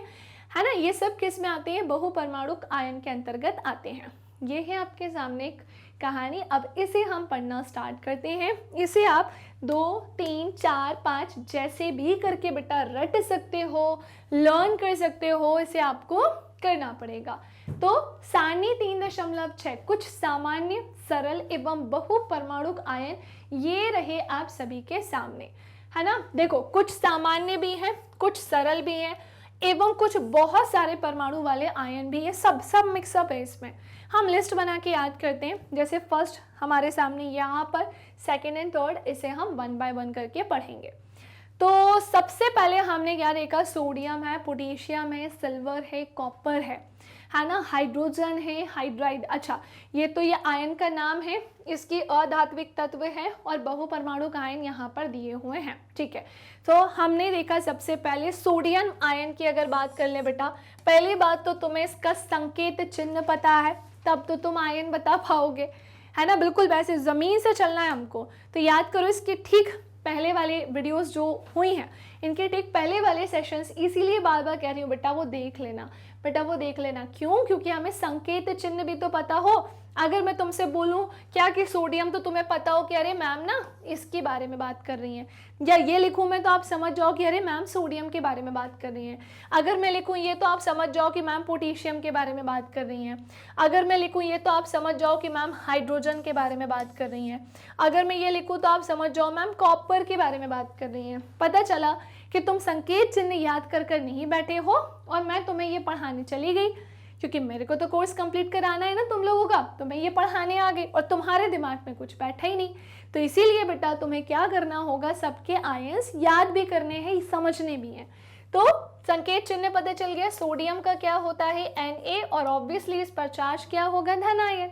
ना। ये सब किस में आते हैं, बहुपरमाणुक आयन के अंतर्गत आते हैं। ये है आपके सामने एक कहानी। अब इसे हम पढ़ना स्टार्ट करते हैं। इसे आप 2, 3, 4, 5 जैसे भी करके बेटा रट सकते हो, लर्न कर सकते हो, इसे आपको करना पड़ेगा। तो सारणी 3.6 कुछ सामान्य, सरल एवं बहुपरमाणुक आयन ये रहे आप सभी के सामने, है ना। देखो कुछ सामान्य भी हैं, कुछ सरल भी हैं, एवं कुछ बहुत सारे परमाणु वाले आयन भी है, सब मिक्सअप है इसमें। हम लिस्ट बना के याद करते हैं। जैसे फर्स्ट हमारे सामने यहाँ पर, सेकेंड एंड थर्ड, इसे हम 1 बाय 1 करके पढ़ेंगे। तो सबसे पहले हमने क्या देखा, सोडियम है, पोटेशियम है, सिल्वर है, कॉपर है ना, हाइड्रोजन है, हाइड्राइड। अच्छा ये तो ये आयन का नाम है, इसकी अधात्विक तत्व है, और बहुपरमाणुक आयन यहाँ पर दिए हुए हैं, ठीक है। तो हमने देखा सबसे पहले सोडियम आयन की अगर बात कर ले बेटा, पहली बात तो तुम्हें इसका संकेत चिन्ह पता है, तब तो तुम आयन बता पाओगे, है ना। बिल्कुल वैसे ज़मीन से चलना है हमको। तो याद करो इसके ठीक पहले वाले वीडियोस जो हुई हैं, इनके ठीक पहले वाले सेशंस, इसीलिए बार बार कह रही हूँ बेटा वो देख लेना, बेटा वो देख लेना। क्यों, क्योंकि हमें संकेत चिन्ह भी तो पता हो। अगर मैं तुमसे बोलूँ क्या कि सोडियम, तो तुम्हें पता हो कि अरे मैम ना इसके बारे में बात कर रही हैं, या ये लिखूँ मैं तो आप समझ जाओ कि अरे मैम सोडियम के बारे में बात कर रही हैं। अगर मैं लिखूँ ये तो आप समझ जाओ कि मैम पोटेशियम के बारे में बात कर रही हैं। अगर मैं लिखूँ ये तो आप समझ जाओ कि मैम हाइड्रोजन के बारे में बात कर रही हैं। अगर मैं ये लिखूँ तो आप समझ जाओ मैम कॉपर के बारे में बात कर रही हैं। पता चला कि तुम संकेत चिन्ह याद कर नहीं बैठे हो और मैं तुम्हें ये पढ़ाने चली गई, क्योंकि मेरे को तो कोर्स कंप्लीट कराना है ना तुम लोगों का, तो मैं ये पढ़ाने आ गई और तुम्हारे दिमाग में कुछ बैठा ही नहीं। तो इसीलिए बेटा तुम्हें क्या करना होगा, सबके आयंस याद भी करने हैं, समझने भी हैं। तो संकेत चिन्ह पता चल गया, सोडियम का क्या होता है Na, और ऑब्वियसली इस पर चार्ज क्या होगा, धन आयन।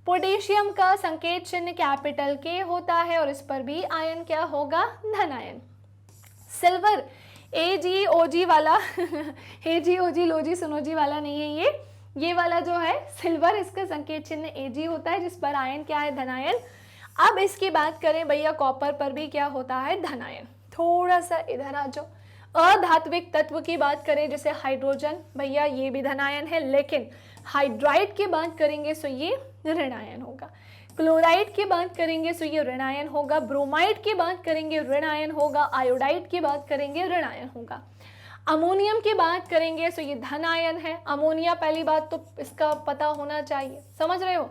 पोटेशियम का संकेत चिन्ह कैपिटल K होता है और इस पर भी आयन क्या होगा, धन आयन। सिल्वर AgOg वाला AgOg लोजी सुनोजी वाला नहीं है ये वाला जो है सिल्वर, इसका संकेत चिन्ह Ag होता है, जिस पर आयन क्या है, धनायन। अब इसकी बात करें भैया, कॉपर पर भी क्या होता है, धनायन। थोड़ा सा इधर आ जाओ। अधात्विक तत्व की बात करें जैसे हाइड्रोजन, भैया ये भी धनायन है, लेकिन हाइड्राइड की बात करेंगे तो ये ऋणायन होगा। क्लोराइड की बात करेंगे तो ये ऋणायन होगा। ब्रोमाइड की बात करेंगे ऋणायन होगा। आयोडाइड की बात करेंगे ऋणायन होगा। अमोनियम की बात करेंगे तो ये धन आयन है। अमोनिया पहली बात तो इसका पता होना चाहिए, समझ रहे हो।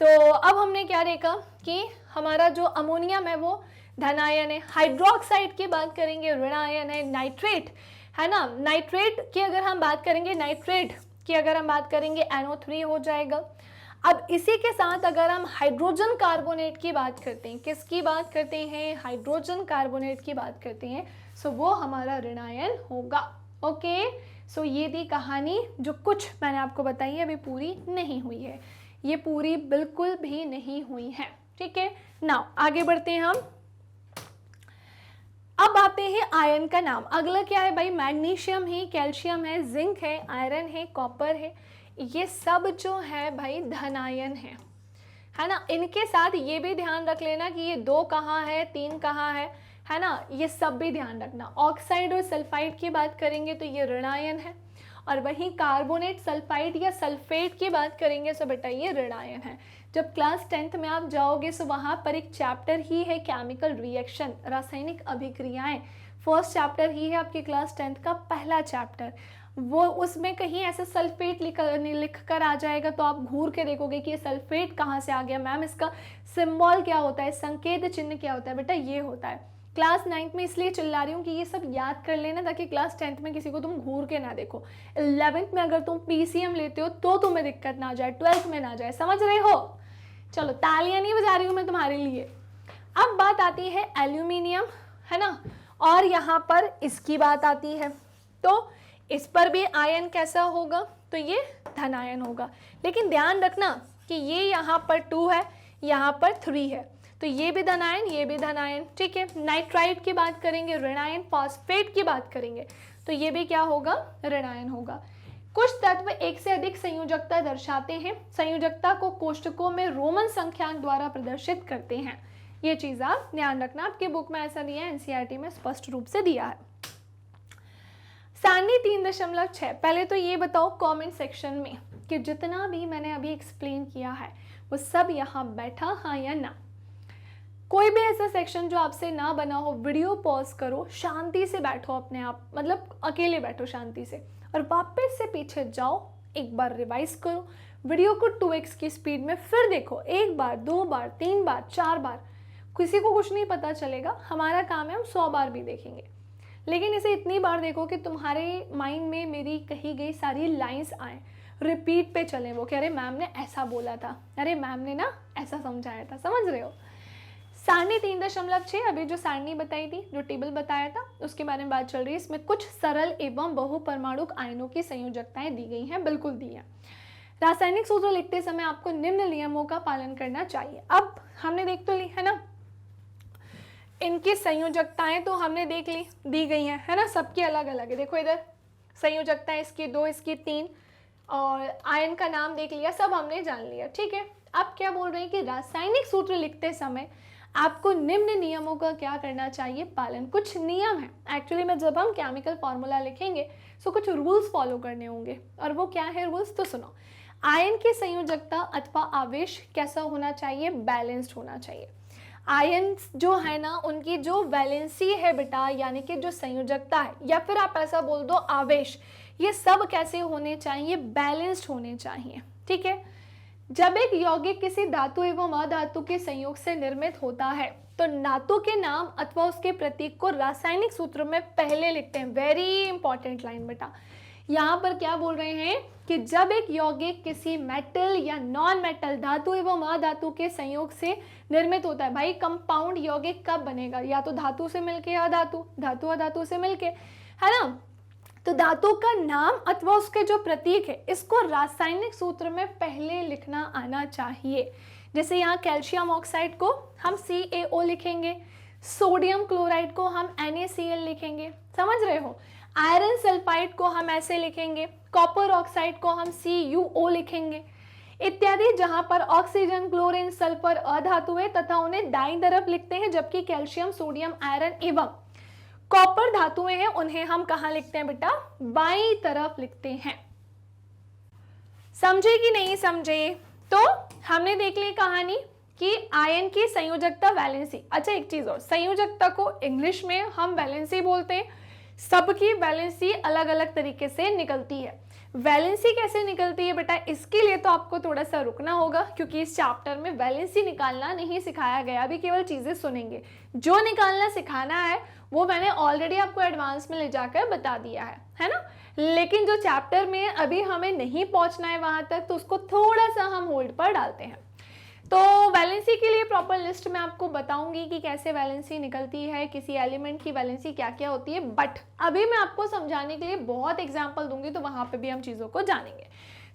तो अब हमने क्या देखा कि हमारा जो अमोनियम है वो धन आयन है। हाइड्रोक्साइड की बात करेंगे ऋण आयन है। नाइट्रेट है ना, नाइट्रेट की अगर हम बात करेंगे, नाइट्रेट की अगर हम बात करेंगे NO3 हो जाएगा। अब इसी के साथ अगर हम हाइड्रोजन कार्बोनेट की बात करते हैं, किसकी बात करते हैं, हाइड्रोजन कार्बोनेट की बात करते हैं, सो वो हमारा ऋणायन होगा। ओके, सो ये थी कहानी जो कुछ मैंने आपको बताई है, अभी पूरी नहीं हुई है, ये पूरी बिल्कुल भी नहीं हुई है। ठीक है, नाउ आगे बढ़ते हैं हम। अब आते हैं आयन का नाम। अगला क्या है भाई, मैग्नीशियम है, कैल्शियम है, जिंक है, आयरन है, कॉपर है, ये सब जो है भाई धनायन है ना। इनके साथ ये भी ध्यान रख लेना कि ये 2 कहाँ है, 3 कहाँ है ना, ये सब भी ध्यान रखना। ऑक्साइड और सल्फाइड की बात करेंगे तो ये ऋणायन है, और वहीं कार्बोनेट, सल्फाइड या सल्फेट की बात करेंगे तो बेटा ये ऋणायन है। जब क्लास 10th में आप जाओगे तो वहाँ पर एक चैप्टर ही है केमिकल रिएक्शन, रासायनिक अभिक्रियाएं, फर्स्ट चैप्टर ही है आपके क्लास 10th का पहला चैप्टर। वो उसमें कहीं ऐसे सल्फेट लिख कर आ जाएगा तो आप घूर के देखोगे कि ये सल्फेट कहाँ से आ गया, मैम इसका सिंबल क्या होता है, संकेत चिन्ह क्या होता है, बेटा ये होता है। क्लास 9th में इसलिए चिल्ला रही हूँ कि ये सब याद कर लेना ताकि क्लास 10th में किसी को तुम घूर के ना देखो। 11th में अगर तुम पीसीएम लेते हो तो तुम्हें दिक्कत ना जाए, 12th में ना जाए, समझ रहे हो। चलो तालियां नहीं बजा रही हूँ मैं तुम्हारे लिए। अब बात आती है एल्यूमिनियम, है ना, और यहाँ पर इसकी बात आती है, तो इस पर भी आयन कैसा होगा, तो ये धनायन होगा। लेकिन ध्यान रखना कि ये यहाँ पर 2 है, यहाँ पर 3 है, तो ये भी धनायन, ये भी धनायन। ठीक है, नाइट्राइट की बात करेंगे ऋणायन, फॉस्फेट की बात करेंगे तो ये भी क्या होगा, ऋणायन होगा। कुछ तत्व एक से अधिक संयोजकता दर्शाते हैं, संयोजकता को कोष्ठकों में रोमन संख्याक द्वारा प्रदर्शित करते हैं। ये चीज आप ध्यान रखना, आपके बुक में ऐसा दिया है, एनसीईआरटी में स्पष्ट रूप से दिया है। सारणी 3.6, पहले तो ये बताओ कमेंट सेक्शन में कि जितना भी मैंने अभी एक्सप्लेन किया है वो सब यहाँ बैठा, हाँ या ना। कोई भी ऐसा सेक्शन जो आपसे ना बना हो, वीडियो पॉज करो, शांति से बैठो अपने आप, मतलब अकेले बैठो शांति से, और वापस से पीछे जाओ, एक बार रिवाइज करो, वीडियो को 2x की स्पीड में फिर देखो, 1 बार, 2 बार, 3 बार, 4 बार, किसी को कुछ नहीं पता चलेगा। हमारा काम है हम 100 बार भी देखेंगे, लेकिन इसे इतनी बार देखो कि तुम्हारे माइंड में मेरी कही गई सारी लाइंस आए, रिपीट पे चले वो कि अरे मैम ने ऐसा बोला था, अरे मैम ने ना ऐसा समझाया था, समझ रहे हो। सारणी 3.6, अभी जो सारणी बताई थी, जो टेबल बताया था उसके बारे में बात चल रही है। इसमें कुछ सरल एवं बहुपरमाणुक आयनों की संयोजकताएं दी गई हैं, बिल्कुल दी है। रासायनिक सूत्र लिखते समय आपको निम्न नियमों का पालन करना चाहिए। अब हमने देख तो ली है ना, इनकी संयोजकताएं तो हमने देख ली, दी गई हैं, है ना, सबकी अलग अलग है। देखो इधर संयोजकताएं इसकी 2, इसकी 3, और आयन का नाम देख लिया, सब हमने जान लिया। ठीक है, अब क्या बोल रहे हैं कि रासायनिक सूत्र लिखते समय आपको निम्न नियमों का क्या करना चाहिए, पालन। कुछ नियम है एक्चुअली में, जब हम केमिकल फॉर्मूला लिखेंगे तो कुछ रूल्स फॉलो करने होंगे, और वो क्या है रूल्स, तो सुनो। आयन की संयोजकता अथवा आवेश कैसा होना चाहिए, बैलेंस्ड होना चाहिए। आयन जो है ना, उनकी जो वैलेंसी है बेटा, यानी कि जो संयोजकता है, या फिर आप ऐसा बोल दो आवेश, ये सब कैसे होने चाहिए, बैलेंस्ड होने चाहिए। ठीक है, जब एक यौगिक किसी धातु एवं अधातु के संयोग से निर्मित होता है तो धातु के नाम अथवा उसके प्रतीक को रासायनिक सूत्र में पहले लिखते हैं। वेरी इंपॉर्टेंट लाइन बेटा, यहाँ पर क्या बोल रहे हैं कि जब एक यौगिक किसी मेटल या नॉन मेटल, धातु एवं अधातु के संयोग से निर्मित होता है। भाई कंपाउंड यौगिक कब बनेगा, या तो धातु से मिलके अधातु, धातु अधातु से मिलके, है ना। तो धातु का नाम अथवा उसके जो प्रतीक है, इसको रासायनिक सूत्र में पहले लिखना आना चाहिए। जैसे यहाँ कैल्शियम ऑक्साइड को हम CaO लिखेंगे, सोडियम क्लोराइड को हम NaCl लिखेंगे, समझ रहे हो। आयरन सल्फाइड को हम ऐसे लिखेंगे, कॉपर ऑक्साइड को हम CuO लिखेंगे इत्यादि। जहां पर ऑक्सीजन, क्लोरीन, सल्फर अधातु है तथा उन्हें दाईं तरफ लिखते हैं, जबकि कैल्शियम, सोडियम, आयरन एवं कॉपर धातुएं हैं, उन्हें हम कहां लिखते हैं बेटा, बाईं तरफ लिखते हैं। समझे कि नहीं समझे। तो हमने देख ली कहानी कि आयन की संयोजकता, वैलेंसी। अच्छा एक चीज और, संयोजकता को इंग्लिश में हम वैलेंसी बोलते हैं, सबकी वैलेंसी अलग अलग तरीके से निकलती है। वैलेंसी कैसे निकलती है बेटा, इसके लिए तो आपको थोड़ा सा रुकना होगा, क्योंकि इस चैप्टर में वैलेंसी निकालना नहीं सिखाया गया, अभी केवल चीज़ें सुनेंगे। जो निकालना सिखाना है वो मैंने ऑलरेडी आपको एडवांस में ले जाकर बता दिया है ना। लेकिन जो चैप्टर में अभी हमें नहीं पहुंचना है वहां तक, तो उसको थोड़ा सा हम होल्ड पर डालते हैं। तो वैलेंसी के लिए प्रॉपर लिस्ट में आपको बताऊंगी कि कैसे वैलेंसी निकलती है, किसी एलिमेंट की वैलेंसी क्या क्या होती है, बट अभी मैं आपको समझाने के लिए बहुत एग्जाम्पल दूंगी, तो वहां पे भी हम चीज़ों को जानेंगे।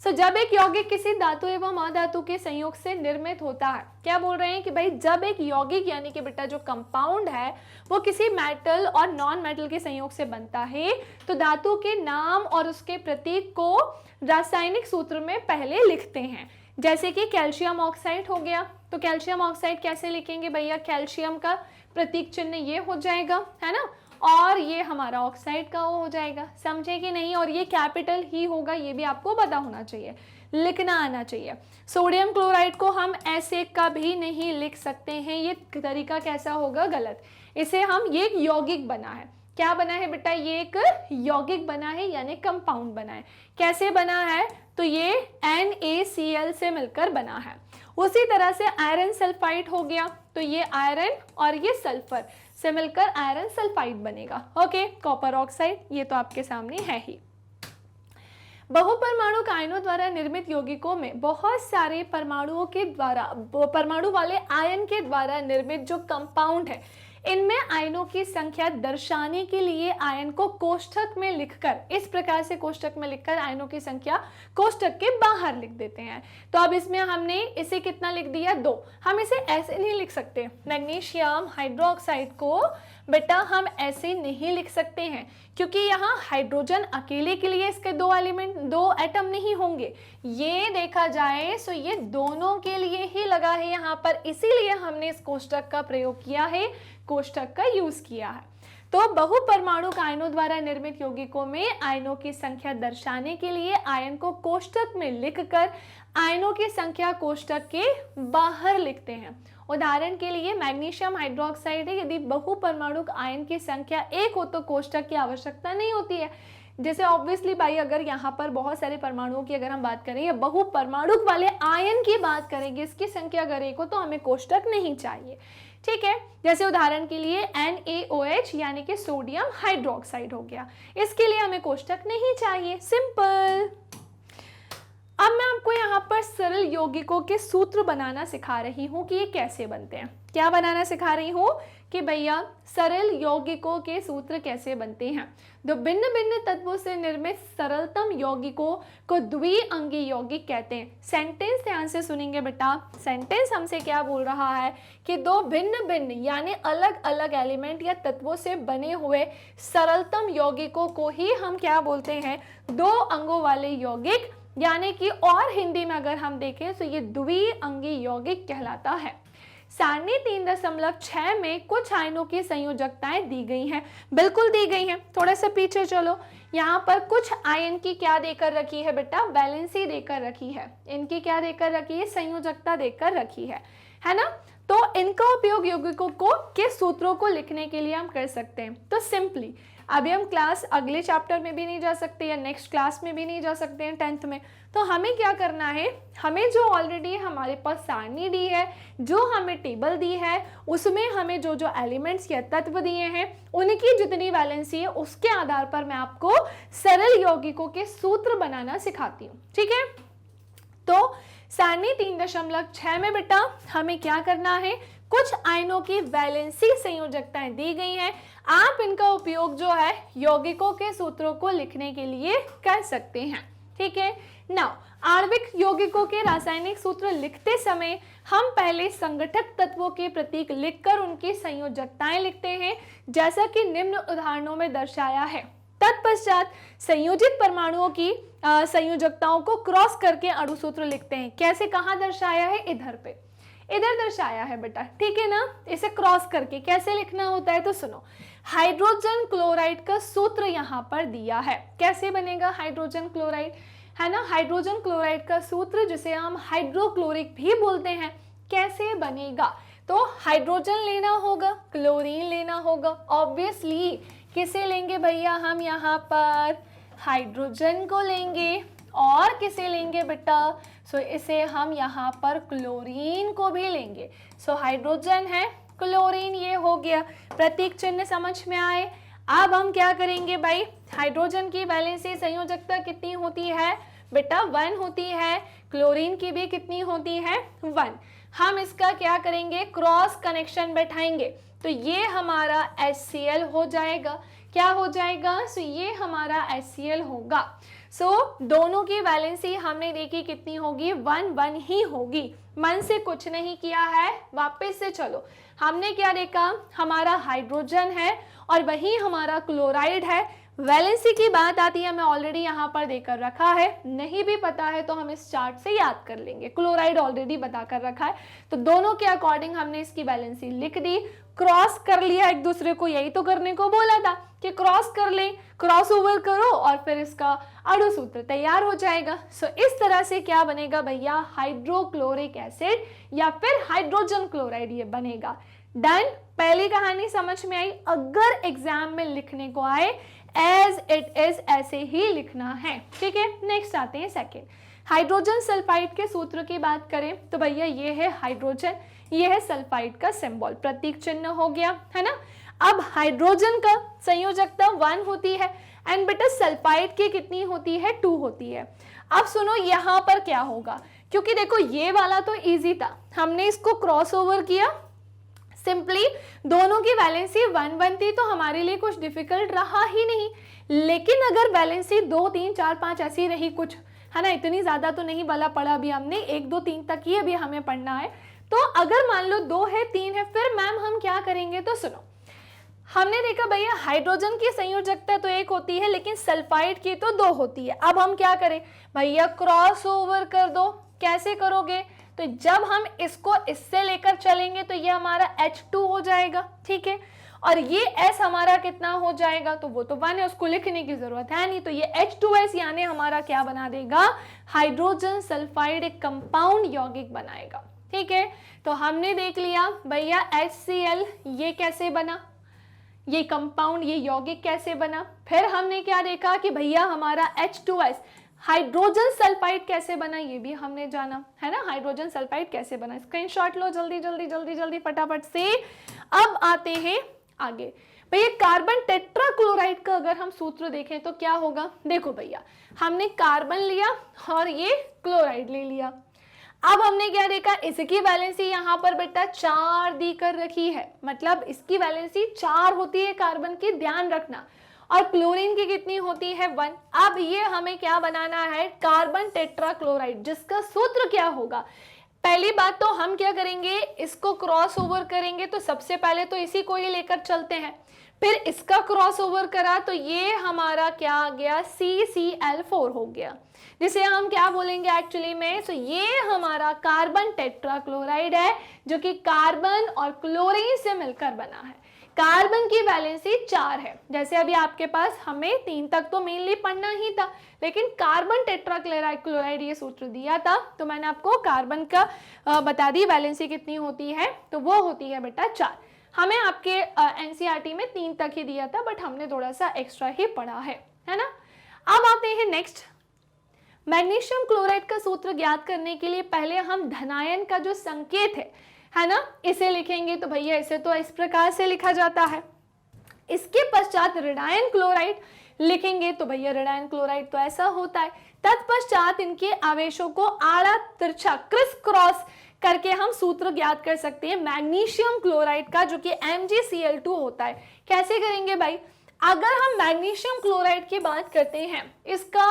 जब एक यौगिक किसी धातु एवं अधातु के संयोग से निर्मित होता है, क्या बोल रहे हैं कि भाई जब एक यौगिक यानी कि बेटा जो कंपाउंड है वो किसी मेटल और नॉन मेटल के संयोग से बनता है, तो धातु के नाम और उसके प्रतीक को रासायनिक सूत्र में पहले लिखते हैं। जैसे कि कैल्शियम ऑक्साइड हो गया, तो कैल्शियम ऑक्साइड कैसे लिखेंगे भैया, कैल्शियम का प्रतीक चिन्ह ये हो जाएगा, है ना, और ये हमारा ऑक्साइड का वो हो जाएगा, समझे कि नहीं। और ये कैपिटल ही होगा, ये भी आपको पता होना चाहिए, लिखना आना चाहिए। सोडियम क्लोराइड को हम ऐसे कभी नहीं लिख सकते हैं, ये तरीका कैसा होगा, गलत। इसे हम, ये एक यौगिक बना है, क्या बना है बेटा, ये एक यौगिक बना है यानी कंपाउंड बना है। कैसे बना है, तो ये NaCl से मिलकर बना है। उसी तरह से आयरन सल्फाइड हो गया, तो ये आयरन और ये सल्फर से मिलकर आयरन सल्फाइड बनेगा। ओके, कॉपर ऑक्साइड, ये तो आपके सामने है ही। बहुपरमाणु आयनों द्वारा निर्मित यौगिकों में बहुत सारे परमाणुओं के द्वारा, परमाणु वाले आयन के द्वारा निर्मित जो कंपाउंड है, इनमें आयनों की संख्या दर्शाने के लिए आयन को कोष्ठक में लिखकर, इस प्रकार से कोष्ठक में लिखकर आयनों की संख्या कोष्ठक के बाहर लिख देते हैं। तो अब इसमें हमने इसे कितना लिख दिया, 2। हम इसे ऐसे नहीं लिख सकते, मैग्नीशियम हाइड्रोक्साइड को बेटा हम ऐसे नहीं लिख सकते हैं, क्योंकि यहाँ हाइड्रोजन अकेले के लिए इसके 2 एलिमेंट, 2 एटम नहीं होंगे। ये देखा जाए तो ये दोनों के लिए ही लगा है यहाँ पर, इसीलिए हमने इस कोष्ठक का प्रयोग किया है, कोष्ठक का यूज किया है। तो बहुपरमाणु आयनों द्वारा निर्मित यौगिकों में आयनों की संख्या दर्शाने के लिए आयन को कोष्ठक में लिखकर आयनों की संख्या कोष्ठक के बाहर लिखते हैं। उदाहरण के लिए मैग्नीशियम हाइड्रोक्साइड है, यदि बहुपरमाणु आयन की संख्या 1 हो तो कोष्ठक की आवश्यकता नहीं होती है। जैसे ऑब्वियसली भाई अगर यहाँ पर बहुत सारे परमाणुओं की अगर हम बात करें या बहुपरमाणु वाले आयन की बात करेंगे, इसकी संख्या अगर 1 हो तो हमें कोष्ठक नहीं चाहिए, ठीक है। जैसे उदाहरण के लिए NaOH यानी कि सोडियम हाइड्रोक्साइड हो गया, इसके लिए हमें कोष्ठक नहीं चाहिए, सिंपल। अब मैं आपको यहाँ पर सरल यौगिकों के सूत्र बनाना सिखा रही हूँ कि ये कैसे बनते हैं। क्या बनाना सिखा रही हूँ कि भैया सरल यौगिकों के सूत्र कैसे बनते हैं। जो भिन्न भिन्न तत्वों से निर्मित सरलतम यौगिकों को द्विअंगी यौगिक कहते हैं। सेंटेंस ध्यान से सुनेंगे बेटा, सेंटेंस हमसे क्या बोल रहा है कि 2 भिन्न भिन्न यानी अलग अलग एलिमेंट या तत्वों से बने हुए सरलतम यौगिकों को ही हम क्या बोलते हैं, 2 अंगों वाले यौगिक, यानी कि और हिंदी में अगर हम देखें तो ये द्विअंगी यौगिक कहलाता है। सारणी 3.6 में कुछ आयनों की संयोजकताएं दी गई हैं, बिल्कुल दी गई हैं। थोड़ा सा पीछे चलो, यहाँ पर कुछ आयन की क्या देकर रखी है बेटा, वैलेंसी देकर रखी है। इनकी क्या देकर रखी है, संयोजकता देकर रखी है ना। तो इनका उपयोग यौगिकों को के सूत्रों को लिखने के लिए हम कर सकते हैं। तो सिंपली अभी हम क्लास अगले चैप्टर में भी नहीं जा सकते या नेक्स्ट क्लास में भी नहीं जा सकते हैं 10th में, तो हमें क्या करना है, हमें जो ऑलरेडी हमारे पास सारणी दी है, जो हमें टेबल दी है, उसमें हमें जो जो एलिमेंट्स या तत्व दिए हैं उनकी जितनी वैलेंसी है उसके आधार पर मैं आपको सरल यौगिकों के सूत्र बनाना सिखाती हूँ, ठीक है। तो सारणी 3.6 में बेटा हमें क्या करना है, कुछ आयनों की वैलेंसी संयोजकताएं दी गई हैं, आप इनका उपयोग जो है यौगिकों के सूत्रों को लिखने के लिए कर सकते हैं, ठीक है। नाउ आणविक यौगिकों के रासायनिक सूत्र लिखते समय हम पहले संगठक तत्वों के प्रतीक लिखकर उनकी संयोजकताएं लिखते हैं, जैसा कि निम्न उदाहरणों में दर्शाया है। तत्पश्चात संयोजित परमाणुओं की संयोजकताओं को क्रॉस करके अणुसूत्र लिखते हैं। कैसे, कहाँ दर्शाया है, इधर पे, इधर दर्शाया है बेटा, ठीक है ना। इसे क्रॉस करके कैसे लिखना होता है, तो सुनो, हाइड्रोजन क्लोराइड का सूत्र यहाँ पर दिया है। कैसे बनेगा हाइड्रोजन क्लोराइड, है ना। हाइड्रोजन क्लोराइड का सूत्र जिसे हम हाइड्रोक्लोरिक भी बोलते हैं, कैसे बनेगा, तो हाइड्रोजन लेना होगा, क्लोरीन लेना होगा। ऑब्वियसली किसे लेंगे भैया, हम यहाँ पर हाइड्रोजन को लेंगे और किसे लेंगे बेटा, सो इसे हम यहाँ पर क्लोरीन को भी लेंगे। सो हाइड्रोजन है, क्लोरीन ये हो गया, प्रतीक चिन्ह समझ में आए। अब हम क्या करेंगे भाई, हाइड्रोजन की वैलेंसी संयोजकता कितनी होती है बेटा 1 होती है, क्लोरीन की भी कितनी होती है 1। हम इसका क्या करेंगे, क्रॉस कनेक्शन बैठाएंगे, तो ये हमारा HCl हो जाएगा। क्या हो जाएगा, सो ये हमारा HCl होगा। सो दोनों की वैलेंसी हमने देखी कितनी होगी 1 1 ही होगी। मन से कुछ नहीं किया है, वापस से चलो, हमने क्या देखा, हमारा हाइड्रोजन है और वही हमारा क्लोराइड है। वैलेंसी की बात आती है, मैं ऑलरेडी यहाँ पर देकर रखा है, नहीं भी पता है तो हम इस चार्ट से याद कर लेंगे, क्लोराइड ऑलरेडी बता कर रखा है। तो दोनों के अकॉर्डिंग हमने इसकी वैलेंसी लिख दी, क्रॉस कर लिया एक दूसरे को, यही तो करने को बोला था कि क्रॉस कर लें, क्रॉस ओवर करो और फिर इसका अणु सूत्र तैयार हो जाएगा। सो इस तरह से क्या बनेगा भैया, हाइड्रोक्लोरिक एसिड या फिर हाइड्रोजन क्लोराइड ये बनेगा। डन, पहली कहानी समझ में आई। अगर एग्जाम में लिखने को आए एज इट इज ऐसे ही लिखना है, ठीक है। नेक्स्ट आते हैं सेकेंड, हाइड्रोजन सल्फाइड के सूत्र की बात करें तो भैया ये है हाइड्रोजन, ये है सल्फाइड का सिंबल, प्रतीक चिन्ह हो गया है ना। अब हाइड्रोजन का संयोजकता 1 होती है एंड बेटा सल्फाइड की कितनी होती है 2 होती है। अब सुनो यहाँ पर क्या होगा, क्योंकि देखो ये वाला तो इजी था, हमने इसको क्रॉस ओवर किया, सिंपली दोनों की वैलेंसी 1 1 थी तो हमारे लिए कुछ डिफिकल्ट रहा ही नहीं। लेकिन अगर वैलेंसी 2 3 4 5 ऐसी रही कुछ, है ना, इतनी ज्यादा तो नहीं वाला पढ़ा अभी हमने, 1 2 3 तक ही अभी हमें पढ़ना है। तो अगर मान लो 2 है 3 है, फिर मैम हम क्या करेंगे, तो सुनो, हमने देखा भैया हाइड्रोजन की संयोजकता तो 1 होती है लेकिन सल्फाइड की तो 2 होती है। अब हम क्या करें भैया, क्रॉस ओवर कर दो। कैसे करोगे, तो जब हम इसको इससे लेकर चलेंगे तो ये हमारा H2 हो जाएगा, ठीक है, और ये S हमारा कितना हो जाएगा, तो वो तो 1 है, उसको लिखने की जरूरत है नहीं, तो ये H2S यानी हमारा क्या बना देगा, हाइड्रोजन सल्फाइड एक कंपाउंड यौगिक बनाएगा, ठीक है। तो हमने देख लिया भैया HCl ये कैसे बना, ये कंपाउंड ये यौगिक कैसे बना। फिर हमने क्या देखा कि भैया हमारा H2S हाइड्रोजन सल्फाइड कैसे बना, ये भी हमने जाना है ना, हाइड्रोजन सल्फाइड कैसे बना। स्क्रीनशॉट लो जल्दी जल्दी जल्दी जल्दी फटाफट से। अब आते हैं आगे भैया, कार्बन टेट्राक्लोराइड का अगर हम सूत्र देखें तो क्या होगा, देखो भैया हमने कार्बन लिया और ये क्लोराइड ले लिया। अब हमने क्या देखा, इसकी वैलेंसी यहाँ पर बेटा 4 दी कर रखी है, मतलब इसकी वैलेंसी 4 होती है कार्बन की, ध्यान रखना, और क्लोरीन की कितनी होती है 1। अब ये हमें क्या बनाना है, कार्बन टेट्राक्लोराइड, जिसका सूत्र क्या होगा। पहली बात तो हम क्या करेंगे, इसको क्रॉस ओवर करेंगे, तो सबसे पहले तो इसी को ही लेकर चलते हैं, फिर इसका क्रॉस ओवर करा तो ये हमारा क्या आ गया, CCl4 हो गया, जिसे हम क्या बोलेंगे एक्चुअली में, तो ये हमारा कार्बन टेट्राक्लोराइड है जो कि कार्बन और क्लोरीन से मिलकर बना है। कार्बन की वैलेंसी 4 है, जैसे अभी आपके पास, हमें 3 तक तो मेनली पढ़ना ही था, लेकिन कार्बन टेट्राक्लोराइड ये सूत्र दिया था तो मैंने आपको कार्बन का बता दी वैलेंसी कितनी होती है, तो वो होती है बेटा 4। हमें आपके NCERT में 3 तक ही दिया था, बट हमने थोड़ा सा एक्स्ट्रा ही पढ़ा है ना। अब आते हैं नेक्स्ट, मैग्नीशियम क्लोराइड का सूत्र ज्ञात करने के लिए पहले हम धनायन का जो संकेत है ना, इसे लिखेंगे। तो भैया इसे तो इस प्रकार से लिखा जाता है, इसके पश्चात ऋणायन क्लोराइड लिखेंगे, तो भैया ऋणायन क्लोराइड तो ऐसा होता है। तत्पश्चात इनके आवेशों को आड़ा तिरछा क्रिस क्रॉस करके हम सूत्र ज्ञात कर सकते हैं मैग्नीशियम क्लोराइड का, जो कि MgCl2 होता है। कैसे करेंगे भाई, अगर हम मैग्नीशियम क्लोराइड की बात करते हैं, इसका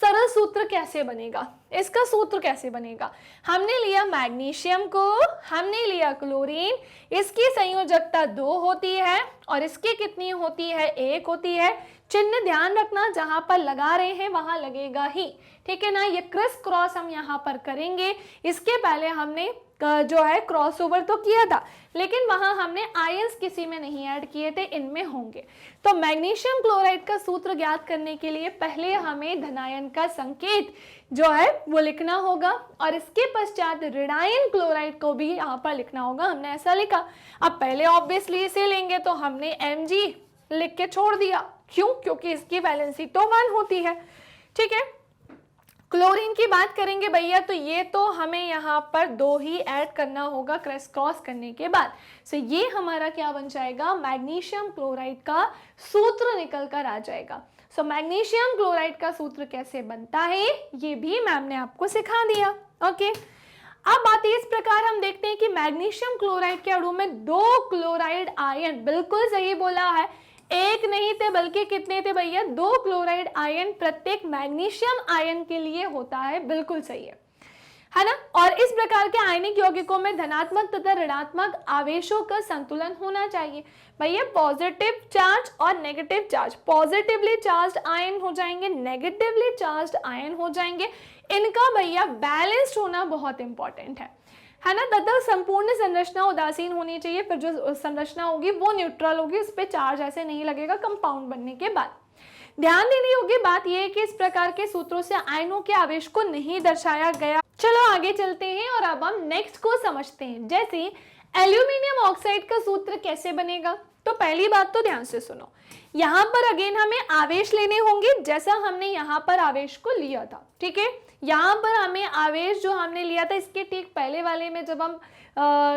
सरल सूत्र कैसे बनेगा, इसका सूत्र कैसे बनेगा, हमने लिया मैग्नीशियम को, हमने लिया क्लोरीन, इसकी संयोजकता 2 होती है और इसकी कितनी होती है, 1 होती है। चिन्ह ध्यान रखना, जहां पर लगा रहे हैं वहां लगेगा ही, ठीक है ना। ये क्रिस क्रॉस हम यहाँ पर करेंगे, इसके पहले हमने जो है क्रॉस ओवर तो किया था, लेकिन वहां हमने आयंस किसी में नहीं ऐड किए थे, इनमें होंगे। तो मैग्नीशियम क्लोराइड का सूत्र ज्ञात करने के लिए पहले हमें धनायन का संकेत जो है वो लिखना होगा और इसके पश्चात ऋणायन क्लोराइड को भी यहाँ पर लिखना होगा, हमने ऐसा लिखा। अब पहले ऑब्वियसली इसे लेंगे तो हमने Mg लिख के छोड़ दिया, क्यों? क्योंकि इसकी वैलेंसी तो 1 होती है, ठीक है। क्लोरीन की बात करेंगे भैया, तो ये तो हमें यहाँ पर 2 ही ऐड करना होगा क्रॉस क्रॉस करने के बाद। सो ये हमारा क्या बन जाएगा, मैग्नीशियम क्लोराइड का सूत्र निकल कर आ जाएगा। सो मैग्नीशियम क्लोराइड का सूत्र कैसे बनता है ये भी मैम ने आपको सिखा दिया। ओके, अब बात इस प्रकार हम देखते हैं कि मैग्नीशियम क्लोराइड के अणु में 2 क्लोराइड आयन, बिल्कुल सही बोला है, एक नहीं थे बल्कि कितने थे भैया, 2 क्लोराइड आयन प्रत्येक मैग्नीशियम आयन के लिए होता है, बिल्कुल सही है ना। और इस प्रकार के आयनिक यौगिकों में धनात्मक तथा ऋणात्मक आवेशों का संतुलन होना चाहिए भैया। पॉजिटिव चार्ज और negative charge, positively charge ion हो जाएंगे, नेगेटिवली चार्ज आयन हो जाएंगे, इनका भैया बैलेंस्ड होना बहुत इंपॉर्टेंट है ना। तथा संपूर्ण संरचना उदासीन होनी चाहिए, फिर जो संरचना होगी वो न्यूट्रल होगी, उस पर चार्ज ऐसे नहीं लगेगा कंपाउंड बनने के बाद। ध्यान देने योग्य बात यह है कि इस प्रकार के सूत्रों से आयनों के आवेश को नहीं दर्शाया गया। चलो आगे चलते हैं और अब हम नेक्स्ट को समझते हैं। जैसे एल्यूमिनियम ऑक्साइड का सूत्र कैसे बनेगा, तो पहली बात तो ध्यान से सुनो, यहाँ पर अगेन हमें आवेश लेने होंगे जैसा हमने यहाँ पर आवेश को लिया था, ठीक है। यहाँ पर हमें आवेश जो हमने लिया था इसके ठीक पहले वाले में जब हम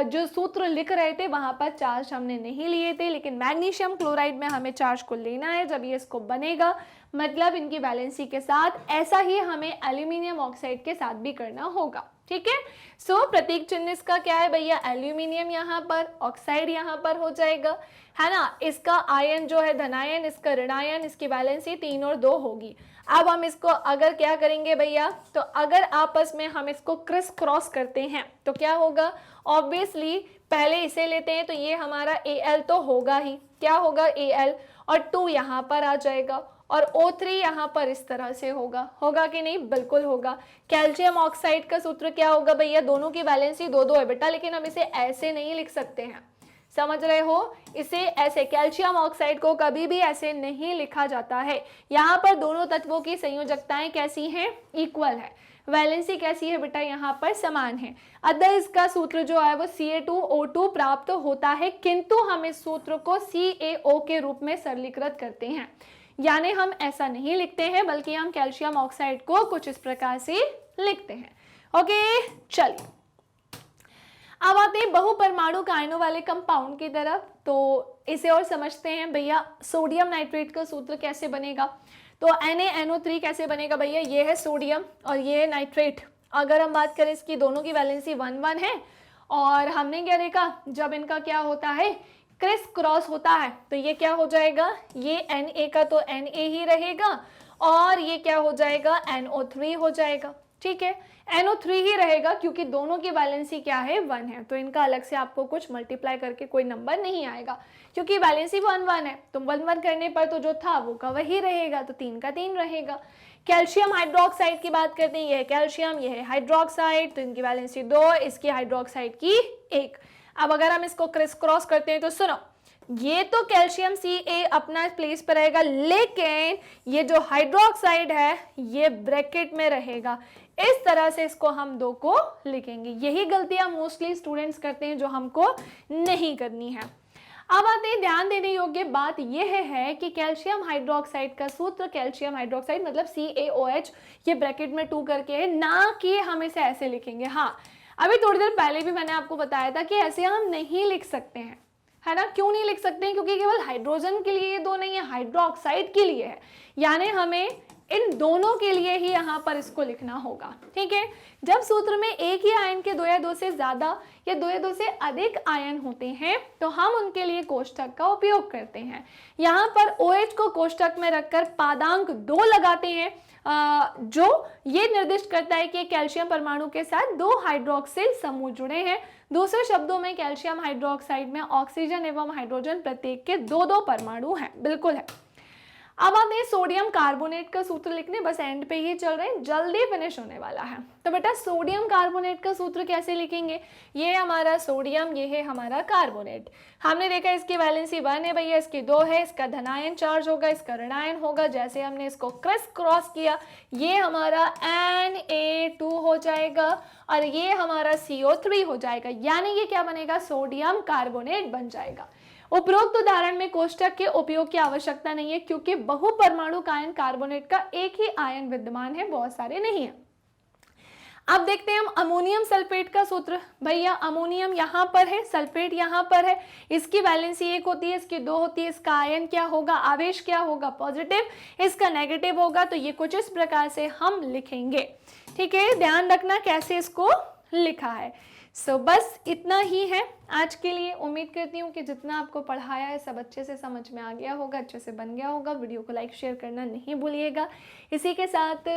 जो सूत्र लिख रहे थे वहां पर चार्ज हमने नहीं लिए थे, लेकिन मैग्नीशियम क्लोराइड में हमें चार्ज को लेना है जब ये इसको बनेगा, मतलब इनकी वैलेंसी के साथ। ऐसा ही हमें एल्यूमिनियम ऑक्साइड के साथ भी करना होगा, ठीक है। सो प्रतीक चिन्ह इसका क्या है भैया, एल्यूमिनियम यहाँ पर, ऑक्साइड यहाँ पर हो जाएगा, है ना। इसका आयन जो है धनायन, इसका ऋणायन, इसकी वैलेंसी 3 और 2 होगी। अब हम इसको अगर क्या करेंगे भैया, तो अगर आपस में हम इसको क्रिस क्रॉस करते हैं तो क्या होगा, ऑब्वियसली पहले इसे लेते हैं तो ये हमारा Al तो होगा ही, क्या होगा Al, और 2 यहाँ पर आ जाएगा और O3 यहाँ पर इस तरह से होगा, होगा कि नहीं, बिल्कुल होगा। कैल्शियम ऑक्साइड का सूत्र क्या होगा भैया, दोनों की वैलेंसी 2-2 है बेटा, लेकिन हम इसे ऐसे नहीं लिख सकते हैं, समझ रहे हो, इसे ऐसे, कैल्शियम ऑक्साइड को कभी भी ऐसे नहीं लिखा जाता है। यहाँ पर दोनों तत्वों की संयोजकताएं कैसी हैं, इक्वल है, वैलेंसी कैसी है बेटा, यहाँ पर समान है। अतः इसका सूत्र जो है वो CA2O2 प्राप्त होता है, किंतु हम इस सूत्र को CaO के रूप में सरलीकृत करते हैं, यानी हम ऐसा नहीं लिखते हैं बल्कि हम कैल्शियम ऑक्साइड को कुछ इस प्रकार से लिखते हैं। ओके, चलिए अब आते हैं बहुपरमाणु आयनों वाले कंपाउंड की तरफ। तो इसे और समझते हैं भैया, सोडियम नाइट्रेट का सूत्र कैसे बनेगा, तो NaNO3 कैसे बनेगा भैया, ये है सोडियम और ये है नाइट्रेट। अगर हम बात करें इसकी दोनों की वैलेंसी 1-1 है, और हमने क्या देखा, जब इनका क्या होता है, क्रिस क्रॉस होता है, तो ये क्या हो जाएगा, ये Na का तो Na ही रहेगा और ये क्या हो जाएगा, NO3 हो जाएगा, ठीक है। NO3 ही रहेगा क्योंकि दोनों की वैलेंसी क्या है, 1 है, तो इनका अलग से आपको कुछ मल्टीप्लाई करके कोई नंबर नहीं आएगा, क्योंकि वैलेंसी 1-1 है, तो 1-1 करने पर तो जो था वो का वही रहेगा, तो 3 का 3 रहेगा। कैल्शियम हाइड्रोक्साइड की बात करते हैं, ये है कैल्शियम, ये है हाइड्रोक्साइड, तो इनकी वैलेंसी 2, इसकी हाइड्रोक्साइड की 1। अब अगर हम इसको क्रिस क्रॉस करते हैं तो सुनो, ये तो कैल्शियम Ca अपना प्लेस पर रहेगा, लेकिन ये जो हाइड्रोक्साइड है ये ब्रैकेट में रहेगा, इस तरह से इसको हम 2 को लिखेंगे। यही गलतियां मोस्टली स्टूडेंट्स करते हैं जो हमको नहीं करनी है। अब आते हैं, ध्यान देने योग्य बात यह है कि कैल्शियम हाइड्रोक्साइड का सूत्र, कैल्शियम हाइड्रोक्साइड मतलब CaOH, ये ब्रैकेट में 2 करके है, ना कि हम इसे ऐसे लिखेंगे। हाँ, अभी थोड़ी देर पहले भी मैंने आपको बताया था कि ऐसे हम नहीं लिख सकते हैं, है ना। क्यों नहीं लिख सकते हैं, क्योंकि केवल हाइड्रोजन के लिए ये 2 नहीं है, हाइड्रोक्साइड के लिए है, यानी हमें इन दोनों के लिए ही यहाँ पर इसको लिखना होगा, ठीक है। जब सूत्र में एक ही आयन के 2 या 2 से ज्यादा या 2 या 2 से अधिक आयन होते हैं तो हम उनके लिए कोष्ठक का उपयोग करते हैं। यहाँ पर OH को कोष्ठक में रखकर पादांक 2 लगाते हैं, जो ये निर्दिष्ट करता है कि कैल्शियम परमाणु के साथ 2 हाइड्रोक्सिल समूह जुड़े हैं। दूसरे शब्दों में कैल्शियम हाइड्रोक्साइड में ऑक्सीजन एवं हाइड्रोजन प्रत्येक के 2-2 परमाणु हैं, बिल्कुल है। अब आते हैं सोडियम कार्बोनेट का सूत्र लिखने, बस एंड पे ही चल रहे हैं, जल्दी फिनिश होने वाला है। तो बेटा सोडियम कार्बोनेट का सूत्र कैसे लिखेंगे, ये हमारा सोडियम, ये है हमारा कार्बोनेट। हमने देखा इसकी वैलेंसी 1 है भैया, इसकी 2 है, इसका धनायन चार्ज होगा, इसका ऋणायन होगा। जैसे हमने इसको क्रिस क्रॉस किया, ये हमारा Na2 हो जाएगा और ये हमारा CO3 हो जाएगा, यानी ये क्या बनेगा, सोडियम कार्बोनेट बन जाएगा। उपरोक्त उदाहरण में कोष्ठक के उपयोग की आवश्यकता नहीं है क्योंकि बहुपरमाणु आयन कार्बोनेट का एक ही आयन विद्यमान है, बहुत सारे नहीं है। अब देखते हैं हम अमोनियम सल्फेट का सूत्र। भैया अमोनियम यहाँ पर है, सल्फेट यहाँ पर है, इसकी वैलेंसी 1 होती है, इसकी 2 होती है, इसका आयन क्या होगा, आवेश क्या होगा, पॉजिटिव, इसका नेगेटिव होगा। तो ये कुछ इस प्रकार से हम लिखेंगे, ठीक है, ध्यान रखना कैसे इसको लिखा है। बस इतना ही है आज के लिए। उम्मीद करती हूँ कि जितना आपको पढ़ाया है सब अच्छे से समझ में आ गया होगा, अच्छे से बन गया होगा। वीडियो को लाइक शेयर करना नहीं भूलिएगा। इसी के साथ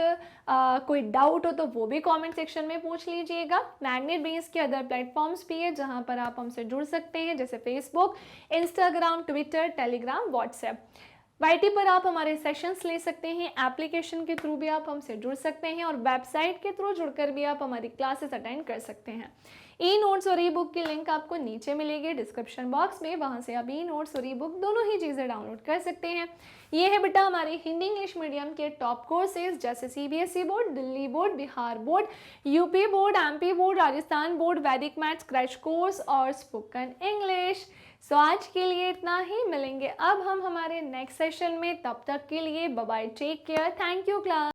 कोई डाउट हो तो वो भी कमेंट सेक्शन में पूछ लीजिएगा। मैग्नेट बेस के अदर प्लेटफॉर्म्स भी है जहाँ पर आप हमसे जुड़ सकते हैं, जैसे Facebook, Instagram, Twitter, Telegram, WhatsApp. YT पर आप हमारे सेशंस ले सकते हैं, एप्लीकेशन के थ्रू भी आप हमसे जुड़ सकते हैं और वेबसाइट के थ्रू जुड़कर भी आप हमारी क्लासेस अटेंड कर सकते हैं। ई नोट्स और ई बुक की लिंक आपको नीचे मिलेगी डिस्क्रिप्शन बॉक्स में, वहां से आप ई नोट्स और ई बुक दोनों ही चीज़ें डाउनलोड कर सकते हैं। ये है बेटा हमारे हिंदी इंग्लिश मीडियम के टॉप कोर्सेज, जैसे CBSE board, Delhi board, Bihar board, UP board, MP board, Rajasthan board, वैदिक मैथ्स क्रैश कोर्स और स्पोकन इंग्लिश। आज के लिए इतना ही, मिलेंगे अब हम हमारे नेक्स्ट सेशन में। तब तक के लिए bye bye, take care, thank you class.